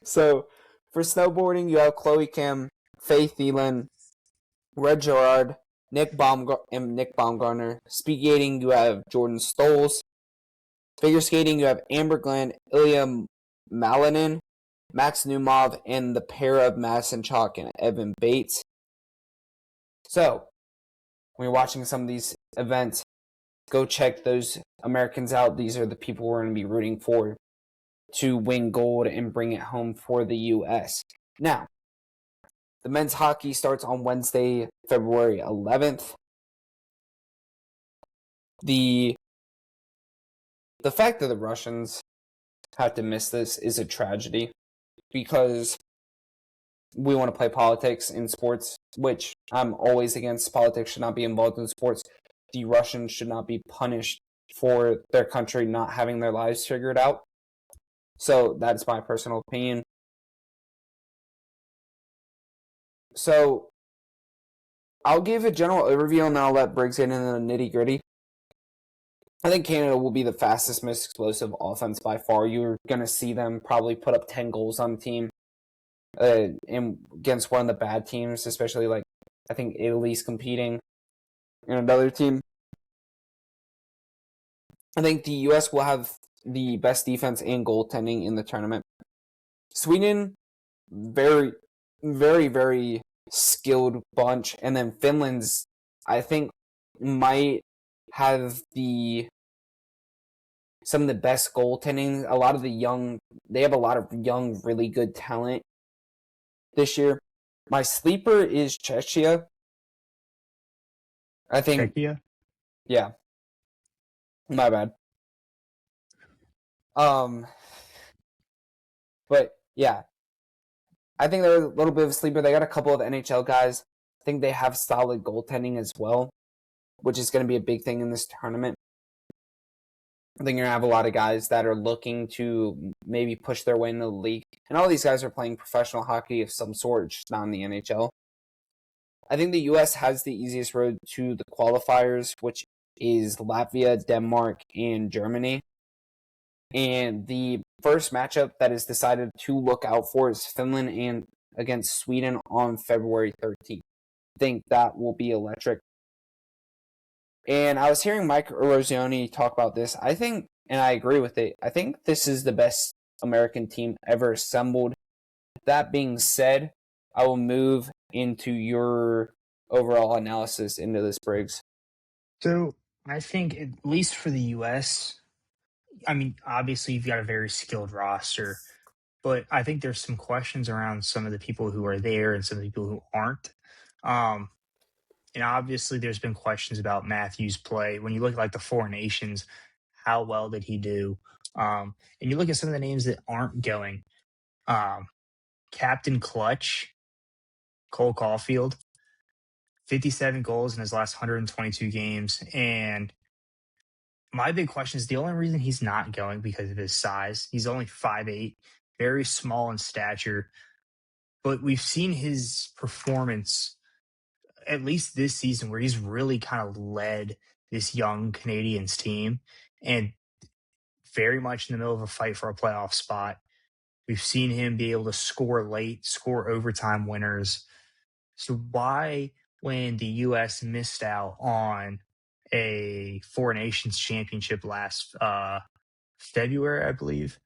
[SPEAKER 1] So, for snowboarding, you have Chloe Kim, Faith Thielen, Red Gerard, Nick Baumgartner. Speed skating, you have Jordan Stolz. Figure skating, you have Amber Glenn, Ilya Malinin, Max Numov, and the pair of Madison Chalk and Evan Bates. So, when you're watching some of these events, go check those Americans out. These are the people we're going to be rooting for to win gold and bring it home for the U.S. Now, the men's hockey starts on Wednesday, February 11th. The fact that the Russians have to miss this is a tragedy because we want to play politics in sports, which I'm always against. Politics should not be involved in sports. The Russians should not be punished for their country not having their lives figured out. So that's my personal opinion. So I'll give a general overview and then I'll let Briggs get into the nitty-gritty. I think Canada will be the fastest, most explosive offense by far. You're going to see them probably put up 10 goals on the team against one of the bad teams, especially like I think Italy's competing in another team. I think the U.S. will have the best defense and goaltending in the tournament. Sweden, very, very, very skilled bunch. And then Finland's, I think, might have some of the best goaltending. They have a lot of young, really good talent this year. My sleeper is Czechia. I think.
[SPEAKER 2] Czechia?
[SPEAKER 1] Yeah. My bad. But yeah, I think they're a little bit of a sleeper. They got a couple of NHL guys. I think they have solid goaltending as well, which is going to be a big thing in this tournament. I think you're going to have a lot of guys that are looking to maybe push their way into the league. And all these guys are playing professional hockey of some sort, just not in the NHL. I think the U.S. has the easiest road to the qualifiers, which is Latvia, Denmark, and Germany. And the first matchup that is decided to look out for is Finland and against Sweden on February 13th. I think that will be electric. And I was hearing Mike Erozioni talk about this. I think, and I agree with it, I think this is the best American team ever assembled. That being said, I will move into your overall analysis into this, Briggs.
[SPEAKER 2] So I think, at least for the U.S., I mean, obviously you've got a very skilled roster, but I think there's some questions around some of the people who are there and some of the people who aren't. Um, and obviously there's been questions about Matthews' play. When you look at like the Four Nations, how well did he do? And you look at some of the names that aren't going. Captain Clutch, Cole Caulfield, 57 goals in his last 122 games. And my big question is the only reason he's not going because of his size. He's only 5'8", very small in stature. But we've seen his performance, at least this season, where he's really kind of led this young Canadians team and very much in the middle of a fight for a playoff spot. We've seen him be able to score late, score overtime winners. So why, when the U.S. missed out on a Four Nations championship last February, I believe,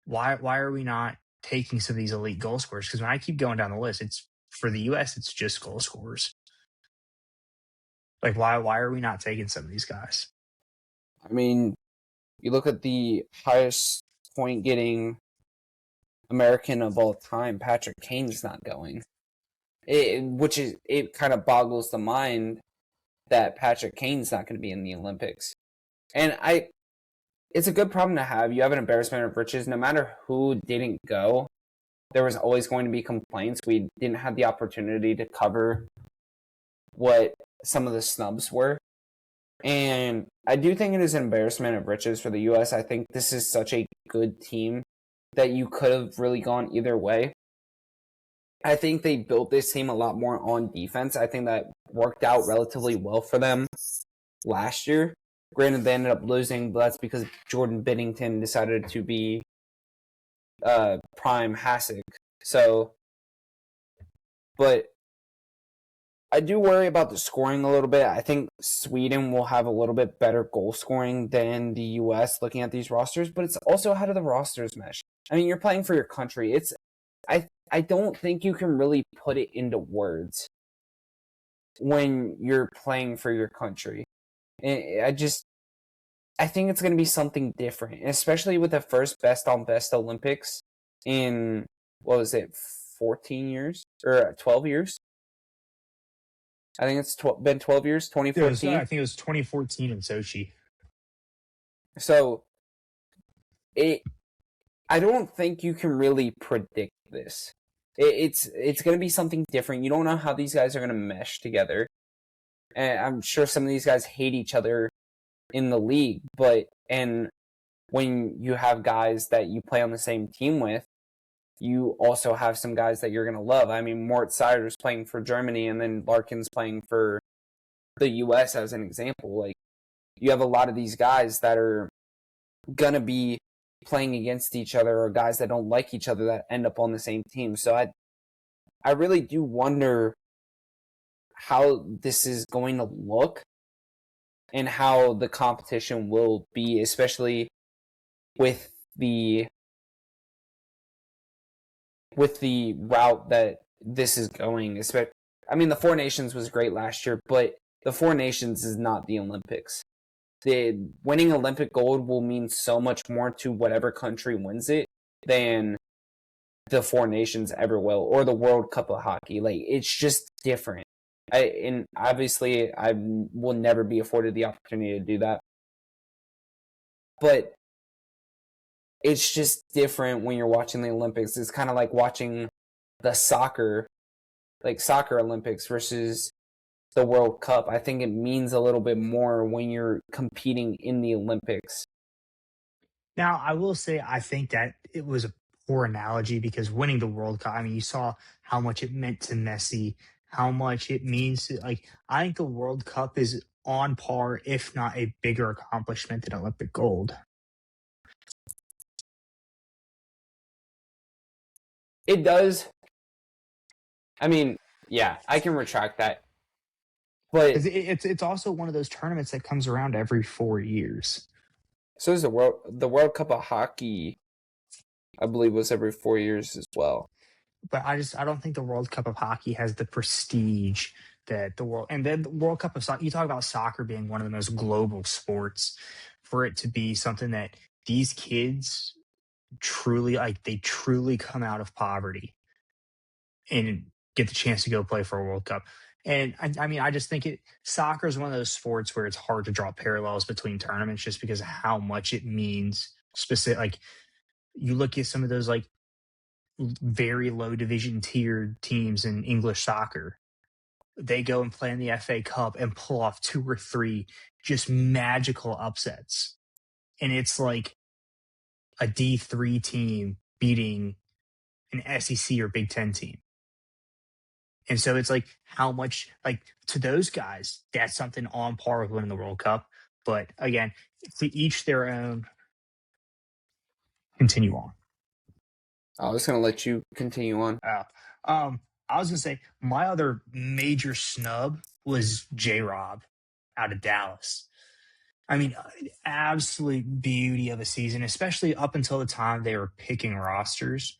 [SPEAKER 2] why are we not taking some of these elite goal scorers? Because when I keep going down the list, it's for the U.S. it's just goal scorers. Like why are we not taking some of these guys?
[SPEAKER 1] I mean, you look at the highest point getting American of all time, Patrick Kane's not going. It kind of boggles the mind that Patrick Kane's not going to be in the Olympics. And it's a good problem to have. You have an embarrassment of riches. No matter who didn't go, there was always going to be complaints. We didn't have the opportunity to cover what some of the snubs were. And I do think it is an embarrassment of riches for the U.S. I think this is such a good team that you could have really gone either way. I think they built this team a lot more on defense. I think that worked out relatively well for them last year. Granted, they ended up losing, but that's because Jordan Binnington decided to be prime Hasek. So, but I do worry about the scoring a little bit. I think Sweden will have a little bit better goal scoring than the U.S. looking at these rosters, but it's also how do the rosters mesh? I mean, you're playing for your country. I don't think you can really put it into words when you're playing for your country. I think it's going to be something different, especially with the first best on best Olympics in, 14 years or 12 years? I think it's been 12 years, 2014.
[SPEAKER 2] I think it was 2014 in Sochi.
[SPEAKER 1] So I don't think you can really predict this. It's going to be something different. You don't know how these guys are going to mesh together. And I'm sure some of these guys hate each other in the league, and when you have guys that you play on the same team with, you also have some guys that you're going to love. I mean, Mort Seider's playing for Germany, and then Larkin's playing for the U.S. as an example. Like, you have a lot of these guys that are going to be playing against each other, or guys that don't like each other that end up on the same team. So I really do wonder how this is going to look and how the competition will be, especially with the route that this is going. I mean, the Four Nations was great last year, but the Four Nations is not the Olympics. The winning Olympic gold will mean so much more to whatever country wins it than the Four Nations ever will, or the World Cup of Hockey. Like, it's just different. And obviously, I will never be afforded the opportunity to do that. But it's just different when you're watching the Olympics. It's kind of like watching the soccer Olympics versus the World Cup. I think it means a little bit more when you're competing in the Olympics
[SPEAKER 2] Now, I will say I think that it was a poor analogy because winning the World Cup, I mean, you saw how much it meant to Messi, how much it means to, like, I think the World Cup is on par, if not a bigger accomplishment than Olympic gold.
[SPEAKER 1] It does. I mean, yeah, I can retract that. But
[SPEAKER 2] Because it's also one of those tournaments that comes around every 4 years.
[SPEAKER 1] so is the World Cup of Hockey, I believe, was every 4 years as well.
[SPEAKER 2] But I don't think the World Cup of Hockey has the prestige that the world, and then the World Cup of soccer. You talk about soccer being one of the most global sports, for it to be something that these kids truly, like, they truly come out of poverty and get the chance to go play for a World Cup. And I mean, I just think soccer is one of those sports where it's hard to draw parallels between tournaments just because of how much it means. Specific, like, you look at some of those like very low division tiered teams in English soccer. They go and play in the FA Cup and pull off two or three just magical upsets. And it's like a D3 team beating an SEC or Big Ten team. And so it's like how much, like, to those guys, that's something on par with winning the World Cup. But again, to each their own. Continue on.
[SPEAKER 1] I was going to let you continue on.
[SPEAKER 2] I was gonna say my other major snub was J Rob out of Dallas. I mean, absolute beauty of a season, especially up until the time they were picking rosters.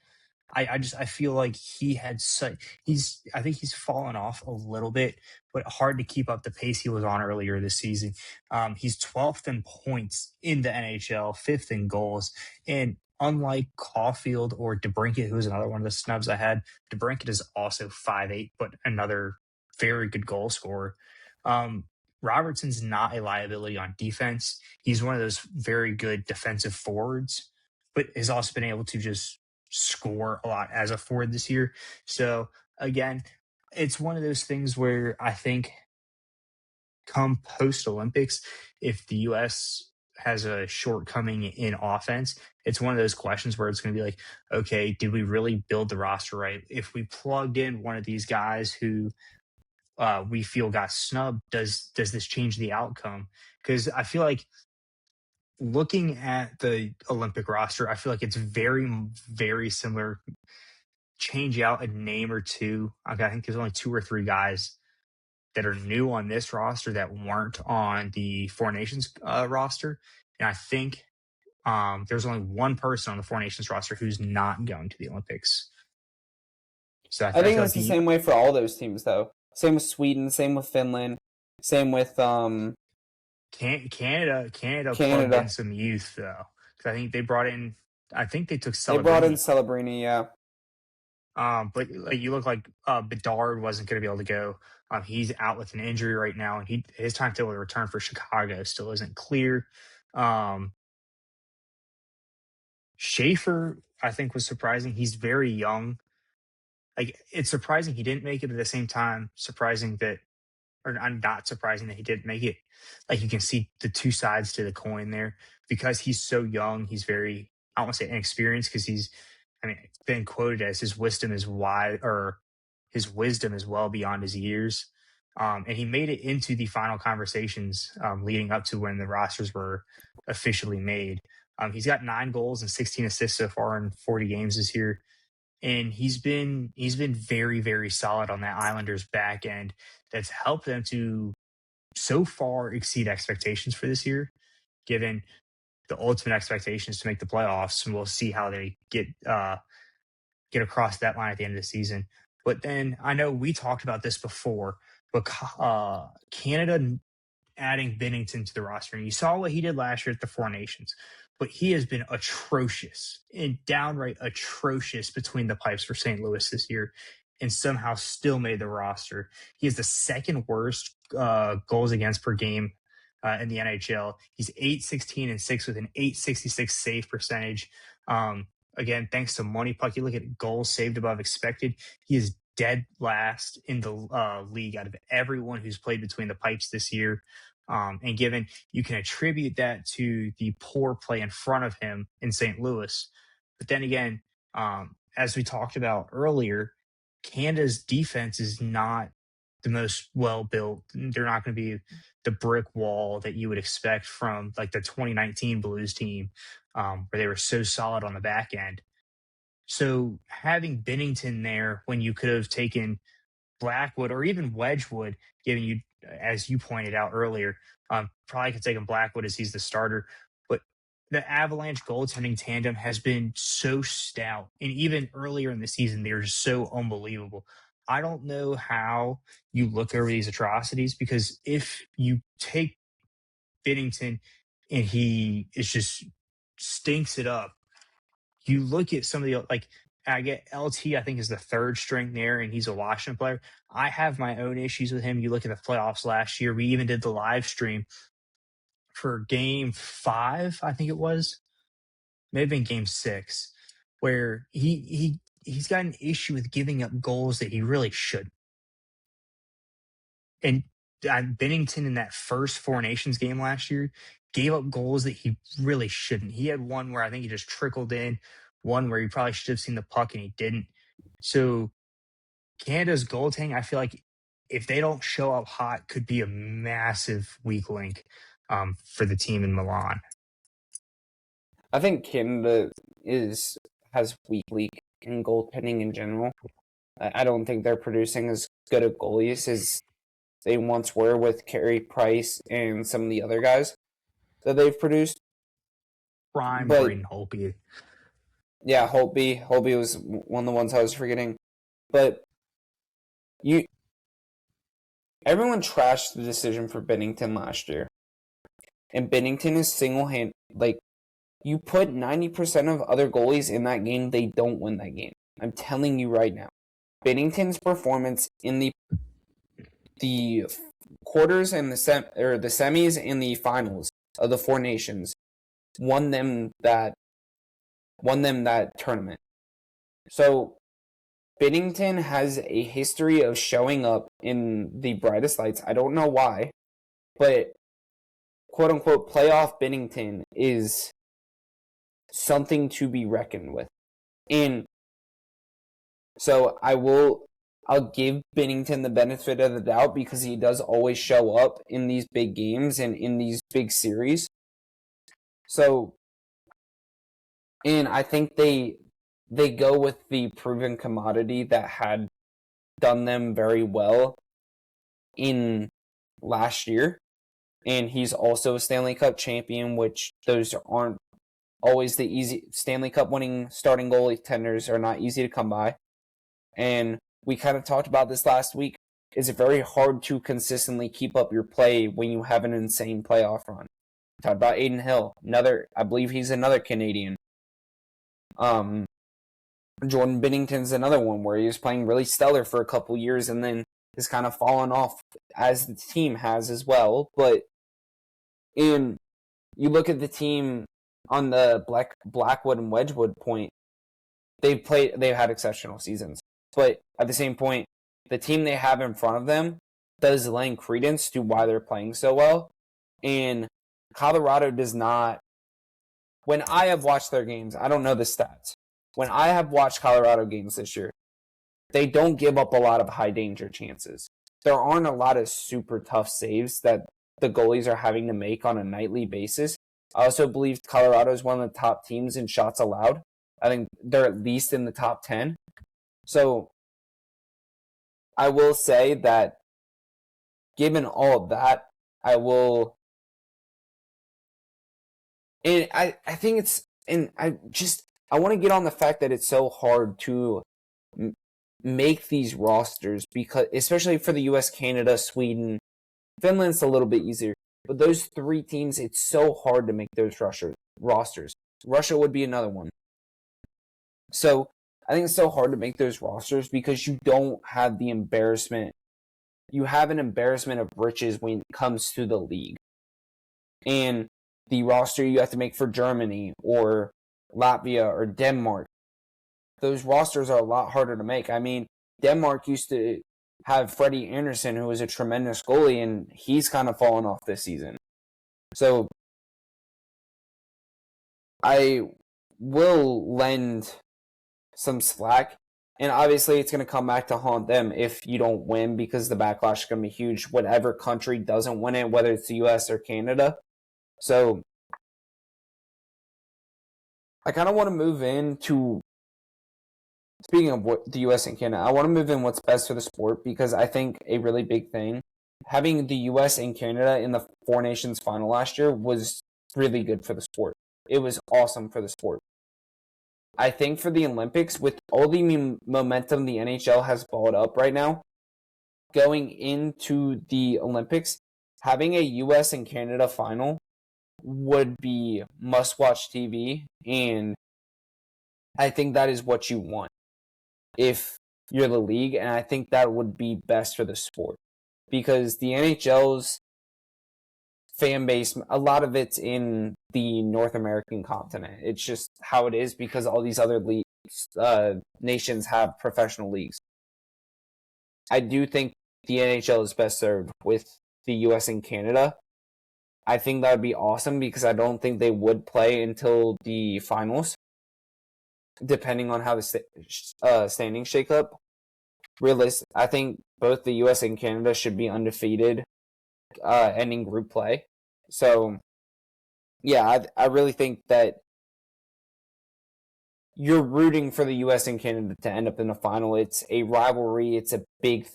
[SPEAKER 2] I feel like he had such I think he's fallen off a little bit, but hard to keep up the pace he was on earlier this season. He's 12th in points in the NHL, 5th in goals, and unlike Caulfield or DeBrincat, who was another one of the snubs I had, DeBrincat is also 5'8", but another very good goal scorer. Robertson's not a liability on defense. He's one of those very good defensive forwards, but has also been able to just score a lot as a forward this year. So again, it's one of those things where I think come post Olympics, if the US has a shortcoming in offense, it's one of those questions where it's going to be like, okay, did we really build the roster right? If we plugged in one of these guys who we feel got snubbed, does this change the outcome? Because I feel like looking at the Olympic roster, I feel like it's very, very similar. Change out a name or two. I think there's only 2 or 3 guys that are new on this roster that weren't on the Four Nations roster. And I think there's only one person on the Four Nations roster who's not going to the Olympics. So
[SPEAKER 1] I think
[SPEAKER 2] feel
[SPEAKER 1] that's the same way for all those teams, though. Same with Sweden, same with Finland, same with
[SPEAKER 2] Canada plugged in some youth, though. Because I think they brought in, I think they took Celebrini.
[SPEAKER 1] They brought in Celebrini, yeah.
[SPEAKER 2] But like, you look like Bedard wasn't going to be able to go. He's out with an injury right now, and his timetable to return for Chicago still isn't clear. Schaefer, I think, was surprising. He's very young. Like, it's surprising he didn't make it, but at the same time, surprising that, or not surprising that he didn't make it. Like, you can see the two sides to the coin there. Because he's so young, he's very, I don't want to say inexperienced, because it's been quoted as his wisdom is wide, or his wisdom is well beyond his years. And he made it into the final conversations leading up to when the rosters were officially made. He's got 9 goals and 16 assists so far in 40 games this year. And he's been very, very solid on that Islanders back end. That's helped them to so far exceed expectations for this year, given the ultimate expectations to make the playoffs. And we'll see how they get across that line at the end of the season. But then I know we talked about this before, but Canada adding Bennington to the roster, and you saw what he did last year at the Four Nations, but he has been atrocious and downright atrocious between the pipes for St. Louis this year, and somehow still made the roster. He has the second worst goals against per game in the NHL. He's 8-16-6 with an 866 save percentage. Again, thanks to Money Puck, you look at goals saved above expected. He is dead last in the league out of everyone who's played between the pipes this year. And given you can attribute that to the poor play in front of him in St. Louis. But then again, as we talked about earlier, Canada's defense is not the most well built. They're not going to be the brick wall that you would expect from like the 2019 Blues team, where they were so solid on the back end. So having Bennington there when you could have taken Blackwood or even Wedgwood, given you, as you pointed out earlier, probably could take him Blackwood as he's the starter. But the Avalanche goaltending tandem has been so stout. And even earlier in the season, they're so unbelievable. I don't know how you look over these atrocities, because if you take Bennington and he is just stinks it up, you look at some of the, like, I get LT, I think, is the third string there, and he's a Washington player. I have my own issues with him. You look at the playoffs last year. We even did the live stream for game 5, I think it was. Maybe in game 6, where he's got an issue with giving up goals that he really should. And Bennington in that first Four Nations game last year gave up goals that he really shouldn't. He had one where I think he just trickled in, one where he probably should have seen the puck and he didn't. So Canada's goaltending, I feel like if they don't show up hot, could be a massive weak link for the team in Milan.
[SPEAKER 1] I think Canada has weak league in goaltending in general. I don't think they're producing as good of goalies as they once were with Carey Price and some of the other guys that they've produced.
[SPEAKER 2] Prime Braden Holtby.
[SPEAKER 1] Yeah, Holtby was one of the ones I was forgetting. But everyone trashed the decision for Bennington last year. And Bennington is single-handed. Like, you put 90% of other goalies in that game, they don't win that game. I'm telling you right now. Bennington's performance in the quarters and the semis and the finals of the Four Nations won them that tournament. So Bennington has a history of showing up in the brightest lights. I don't know why, but quote unquote playoff Bennington is something to be reckoned with. And so I'll give Bennington the benefit of the doubt because he does always show up in these big games and in these big series. So, and I think they go with the proven commodity that had done them very well in last year. And he's also a Stanley Cup champion, which those aren't always the easy. Stanley Cup winning starting goalie tenders are not easy to come by. And we kind of talked about this last week. It's very hard to consistently keep up your play when you have an insane playoff run. We talked about Aiden Hill, I believe he's another Canadian. Jordan Binnington's another one where he was playing really stellar for a couple years and then has kind of fallen off, as the team has as well. But you look at the team on the Blackwood and Wedgwood point, they've had exceptional seasons. But at the same point, the team they have in front of them does lend credence to why they're playing so well. And Colorado does not. When I have watched their games, I don't know the stats. When I have watched Colorado games this year, they don't give up a lot of high danger chances. There aren't a lot of super tough saves that the goalies are having to make on a nightly basis. I also believe Colorado is one of the top teams in shots allowed. I think they're at least in the top 10. So I will say that given all of that, I will. And I think it's. And I want to get on the fact that it's so hard to make these rosters, because especially for the US, Canada, Sweden, Finland's a little bit easier. But those three teams, it's so hard to make those rosters. Russia would be another one. So I think it's so hard to make those rosters because you don't have the embarrassment. You have an embarrassment of riches when it comes to the league. And the roster you have to make for Germany or Latvia or Denmark, those rosters are a lot harder to make. I mean, Denmark used to have Freddie Anderson, who was a tremendous goalie, and he's kind of fallen off this season. So I will lend some slack. And obviously, it's going to come back to haunt them if you don't win, because the backlash is going to be huge. Whatever country doesn't win it, whether it's the U.S. or Canada. So I kind of want to move into, speaking of what the U.S. and Canada, I want to move in what's best for the sport, because I think a really big thing, having the U.S. and Canada in the Four Nations final last year was really good for the sport. It was awesome for the sport. I think for the Olympics, with all the momentum the NHL has balled up right now, going into the Olympics, having a US and Canada final would be must-watch TV, and I think that is what you want if you're the league, and I think that would be best for the sport, because the NHL's fan base, a lot of it's in the North American continent. It's just how it is, because all these other leagues, nations have professional leagues. I do think the NHL is best served with the US and Canada. I think that would be awesome, because I don't think they would play until the finals, depending on how the standings shake up. I think both the US and Canada should be undefeated, ending group play. So, yeah, I really think that you're rooting for the U.S. and Canada to end up in the final. It's a rivalry. It's a big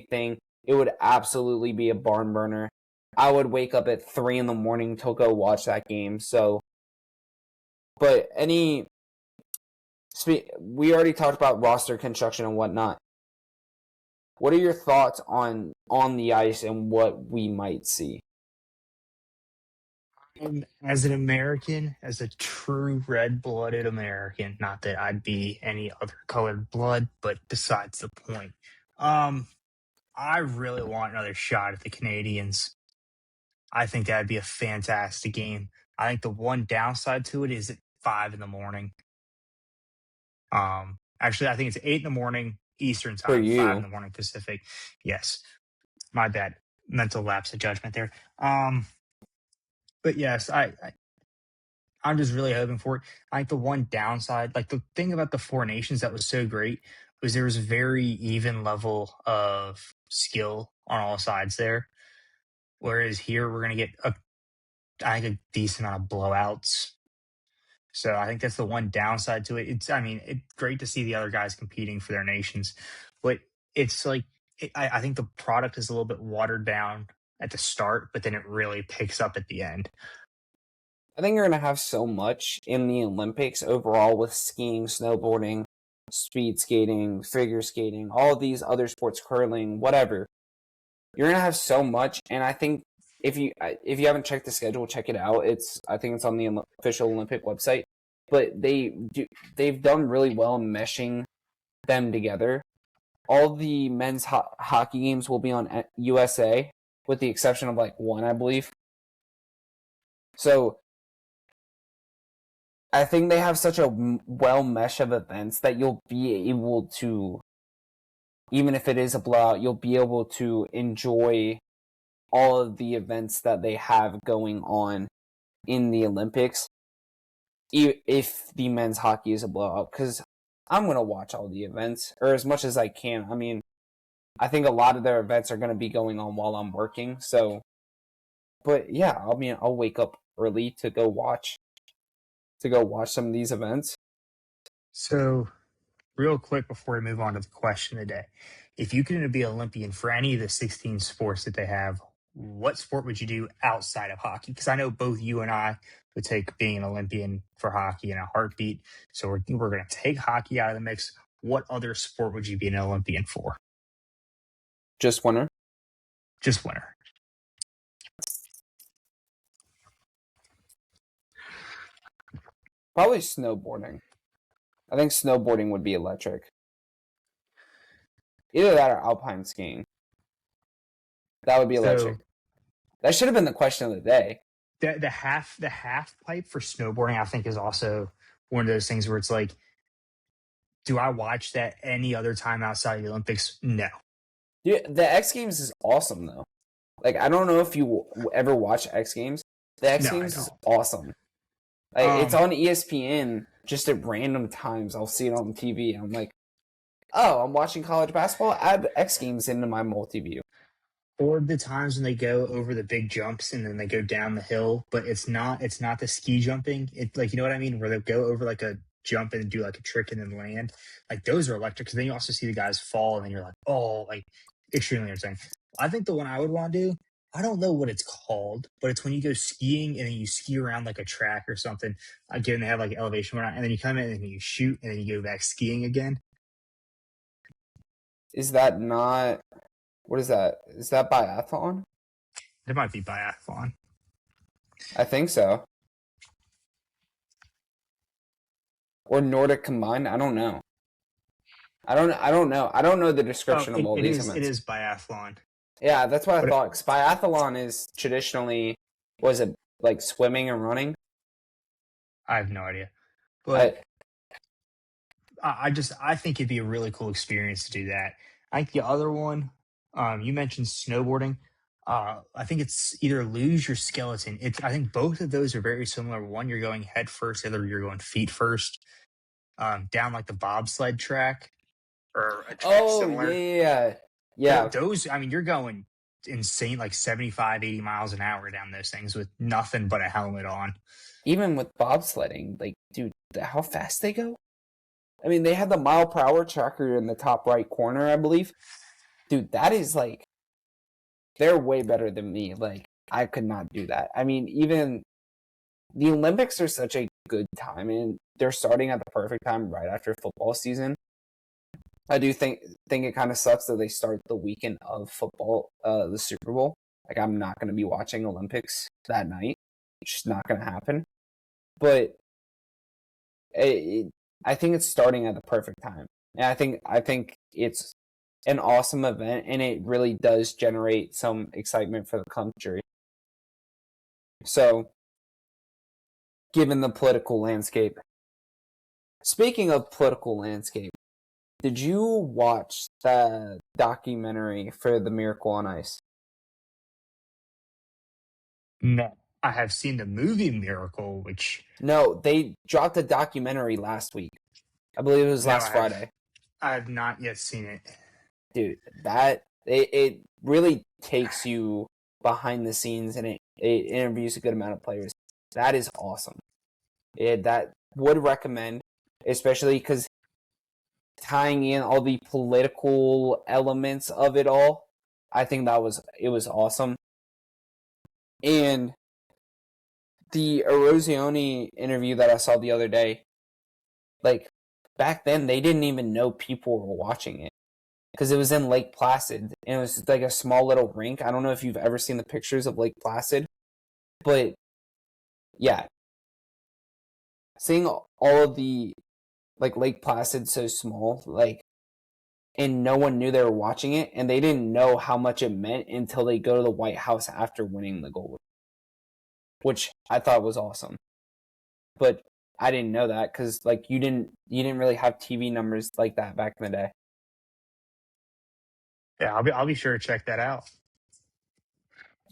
[SPEAKER 1] thing. It would absolutely be a barn burner. I would wake up at 3 a.m. to go watch that game. So, but we already talked about roster construction and whatnot. What are your thoughts on the ice and what we might see?
[SPEAKER 2] As an American, as a true red-blooded American, not that I'd be any other colored blood, but besides the point, I really want another shot at the Canadians. I think that'd be a fantastic game. I think the one downside to it is at 5 a.m. Actually, I think it's 8 a.m. Eastern
[SPEAKER 1] For
[SPEAKER 2] time,
[SPEAKER 1] you.
[SPEAKER 2] 5 a.m. Pacific. Yes, my bad, mental lapse of judgment there. But yes, I'm just really hoping for it. I think the one downside, like the thing about the Four Nations that was so great, was there was a very even level of skill on all sides there. Whereas here we're gonna get I think a decent amount of blowouts. So I think that's the one downside to it. It's great to see the other guys competing for their nations, but it's like I think the product is a little bit watered down at the start, but then it really picks up at the end.
[SPEAKER 1] I think you're going to have so much in the Olympics overall with skiing, snowboarding, speed skating, figure skating, all these other sports, curling, whatever. You're going to have so much, and I think if you haven't checked the schedule, check it out. I think it's on the official Olympic website. But they've done really well meshing them together. All the men's hockey games will be on USA, with the exception of like one, I believe. So I think they have such a well mesh of events that you'll be able to, even if it is a blowout, you'll be able to enjoy all of the events that they have going on in the Olympics, if the men's hockey is a blowout. Because I'm going to watch all the events, or as much as I can. I mean, I think a lot of their events are going to be going on while I'm working. So, but yeah, I'll wake up early to go watch some of these events.
[SPEAKER 2] So, real quick before we move on to the question of the day, if you could be Olympian for any of the 16 sports that they have, what sport would you do outside of hockey? Because I know both you and I would take being an Olympian for hockey in a heartbeat. So we're going to take hockey out of the mix. What other sport would you be an Olympian for?
[SPEAKER 1] Just winter.
[SPEAKER 2] Just winter.
[SPEAKER 1] Probably snowboarding. I think snowboarding would be electric. Either that or alpine skiing. That would be electric. That should have been the question of the day.
[SPEAKER 2] The half pipe for snowboarding, I think, is also one of those things where it's like Do I watch that any other time outside of the Olympics? No.
[SPEAKER 1] Dude, the X Games is awesome though. Like I don't know if you ever watch X Games. The X
[SPEAKER 2] No, I
[SPEAKER 1] Games is
[SPEAKER 2] don't.
[SPEAKER 1] awesome. Like it's
[SPEAKER 2] Um,
[SPEAKER 1] on ESPN just at random times. I'll see it on TV. I'm like, oh, I'm watching college basketball. Add X Games into my multi-view.
[SPEAKER 2] or the times when they go over the big jumps and then they go down the hill, but it's not the ski jumping. It's like, you know what I mean, where they go over like a jump and do like a trick and then land. Like those are electric because then you also see the guys fall and then you're like, oh, like extremely entertaining. I think the one I would want to do, I don't know what it's called, but it's when you go skiing and then you ski around like a track or something. Again, they have like elevation whatnot, and then you come in and you shoot and then you go back skiing again.
[SPEAKER 1] Is that not what is that? Is that biathlon?
[SPEAKER 2] It might be biathlon.
[SPEAKER 1] I think so. Or Nordic combined? I don't know. I don't know. I don't know the
[SPEAKER 2] Oh,
[SPEAKER 1] description of all
[SPEAKER 2] it
[SPEAKER 1] these
[SPEAKER 2] is it
[SPEAKER 1] events.
[SPEAKER 2] is biathlon.
[SPEAKER 1] Yeah, that's what I
[SPEAKER 2] But
[SPEAKER 1] thought. 'Cause biathlon is traditionally, was it like swimming and running?
[SPEAKER 2] I have no idea. But
[SPEAKER 1] I,
[SPEAKER 2] I think it'd be a really cool experience to do that. I think the other one, you mentioned snowboarding. I think it's either luge or skeleton. I think both of those are very similar. One, you're going head first, the other you're going feet first, down like the bobsled track or a track
[SPEAKER 1] oh yeah,
[SPEAKER 2] similar.
[SPEAKER 1] yeah, yeah. Yeah.
[SPEAKER 2] Those, I mean, you're going insane, like 75, 80 miles an hour down those things with nothing but a helmet on.
[SPEAKER 1] Even with bobsledding, like, dude, how fast they go? I mean, they have the mile per hour tracker in the top right corner, I believe. Dude, that is like, they're way better than me. Like, I could not do that. I mean, even the Olympics are such a good time, and they're starting at the perfect time right after football season. I do think it kind of sucks that they start the weekend of football, the Super Bowl. Like, I'm not going to be watching Olympics that night. It's just not going to happen. But I think it's starting at the perfect time, and I think it's an awesome event, and it really does generate some excitement for the country. So, given the political landscape, speaking of political landscape, did you watch the documentary for The Miracle on Ice?
[SPEAKER 2] No, I have seen the movie Miracle, which
[SPEAKER 1] No, they dropped a documentary last week. I believe it was
[SPEAKER 2] no,
[SPEAKER 1] last Friday.
[SPEAKER 2] I have not yet seen it.
[SPEAKER 1] Dude, that it really takes you behind the scenes, and it interviews a good amount of players. That is awesome. That would recommend, especially because tying in all the political elements of it all, I think it was awesome. And the Erosioni interview that I saw the other day, like back then they didn't even know people were watching it because it was in Lake Placid and it was like a small little rink. I don't know if you've ever seen the pictures of Lake Placid, but yeah, seeing all of the like Lake Placid so small, like, and no one knew they were watching it, and they didn't know how much it meant until they go to the White House after winning the gold, which I thought was awesome. But I didn't know that because like you didn't really have TV numbers like that back in the day.
[SPEAKER 2] Yeah, I'll be sure to check that out.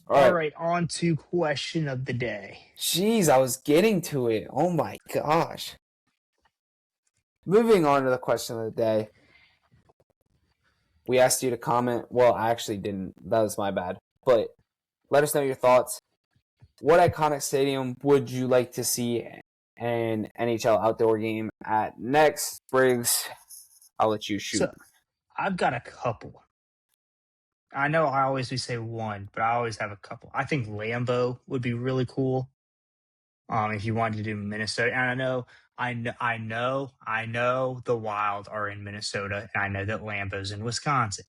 [SPEAKER 1] All
[SPEAKER 2] All
[SPEAKER 1] right,
[SPEAKER 2] right, on to question of the day.
[SPEAKER 1] jeez, I was getting to it. Oh my gosh. Moving on to the question of the day. We asked you to comment. Well, I actually didn't. That was my bad. But let us know your thoughts. What iconic stadium would you like to see an NHL outdoor game at next? Briggs, I'll let you shoot.
[SPEAKER 2] So I've got a couple. I know I always we say one, but I always have a couple. I think Lambeau would be really cool. If you wanted to do Minnesota, and I know the Wild are in Minnesota, and I know that Lambeau's in Wisconsin.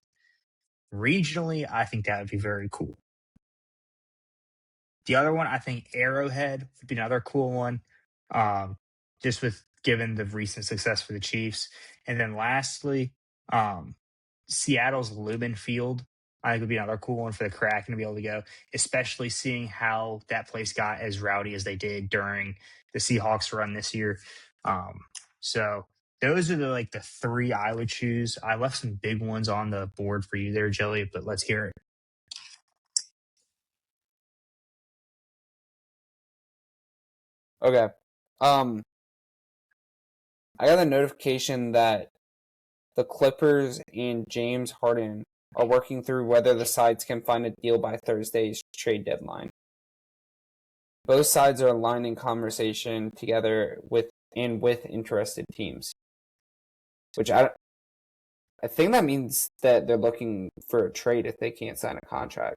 [SPEAKER 2] Regionally, I think that would be very cool. The other one, I think Arrowhead would be another cool one, just with given the recent success for the Chiefs. And then lastly, Seattle's Lumen Field, I think would be another cool one for the Kraken to be able to go, especially seeing how that place got as rowdy as they did during the Seahawks run this year. So those are the three I would choose. I left some big ones on the board for you there, Jelly, but let's hear it.
[SPEAKER 1] Okay. I got a notification that the Clippers and James Harden are working through whether the sides can find a deal by Thursday's trade deadline. Both sides are aligned in conversation together with interested teams, which I think that means that they're looking for a trade if they can't sign a contract.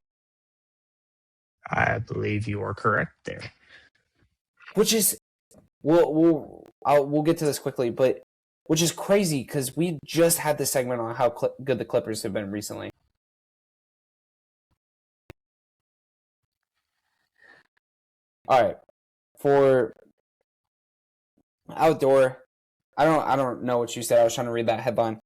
[SPEAKER 2] I believe you are correct there.
[SPEAKER 1] Which is, we'll get to this quickly, but which is crazy because we just had this segment on how good the Clippers have been recently. All right, for outdoor, I don't know what you said. I was trying to read that headline.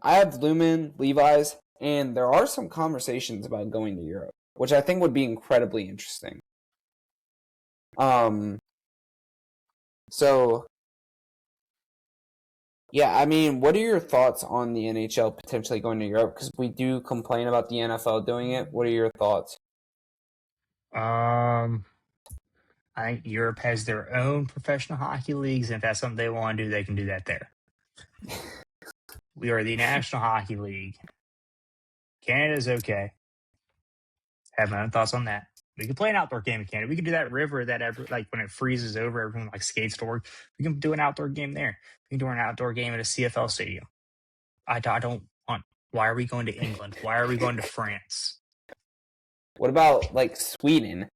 [SPEAKER 1] I have Lumen, Levi's, and there are some conversations about going to Europe, which I think would be incredibly interesting. So, yeah, I mean, what are your thoughts on the NHL potentially going to Europe? Because we do complain about the NFL doing it. What are your thoughts?
[SPEAKER 2] I think Europe has their own professional hockey leagues, and if that's something they want to do, they can do that there. We are the National Hockey League. Canada's okay. Have my own thoughts on that. We can play an outdoor game in Canada. We can do that river that when it freezes over, everyone skates to work. We can do an outdoor game there. We can do an outdoor game at a CFL stadium. I don't want. Why are we going to England? Why are we going to France?
[SPEAKER 1] What about Sweden?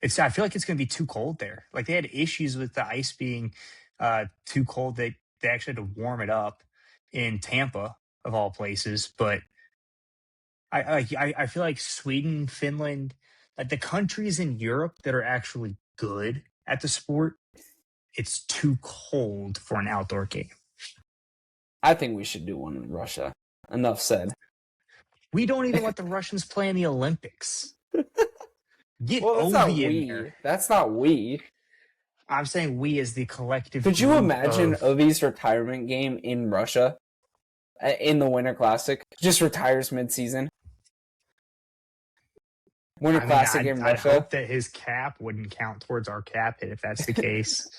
[SPEAKER 2] I feel like it's going to be too cold there. Like they had issues with the ice being too cold. They actually had to warm it up in Tampa of all places. But I feel like Sweden, Finland, like the countries in Europe that are actually good at the sport, it's too cold for an outdoor game.
[SPEAKER 1] I think we should do one in Russia. Enough said.
[SPEAKER 2] We don't even let the Russians play in the Olympics. Get
[SPEAKER 1] Well, that's
[SPEAKER 2] Ovi
[SPEAKER 1] not
[SPEAKER 2] in
[SPEAKER 1] we.
[SPEAKER 2] there.
[SPEAKER 1] That's not we.
[SPEAKER 2] I'm saying we as the collective.
[SPEAKER 1] Could you imagine Ovi's retirement game in Russia in the Winter Classic? Just retires mid-season. Winter Classic in Russia.
[SPEAKER 2] I hope that his cap wouldn't count towards our cap hit if that's the case.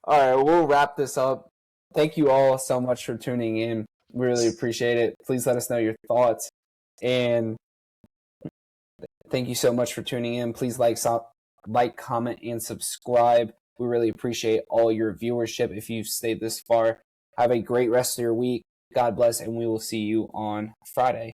[SPEAKER 1] All right, we'll wrap this up. Thank you all so much for tuning in. We really appreciate it. Please let us know your thoughts. And thank you so much for tuning in. Please like, comment, and subscribe. We really appreciate all your viewership if you've stayed this far. Have a great rest of your week. God bless, and we will see you on Friday.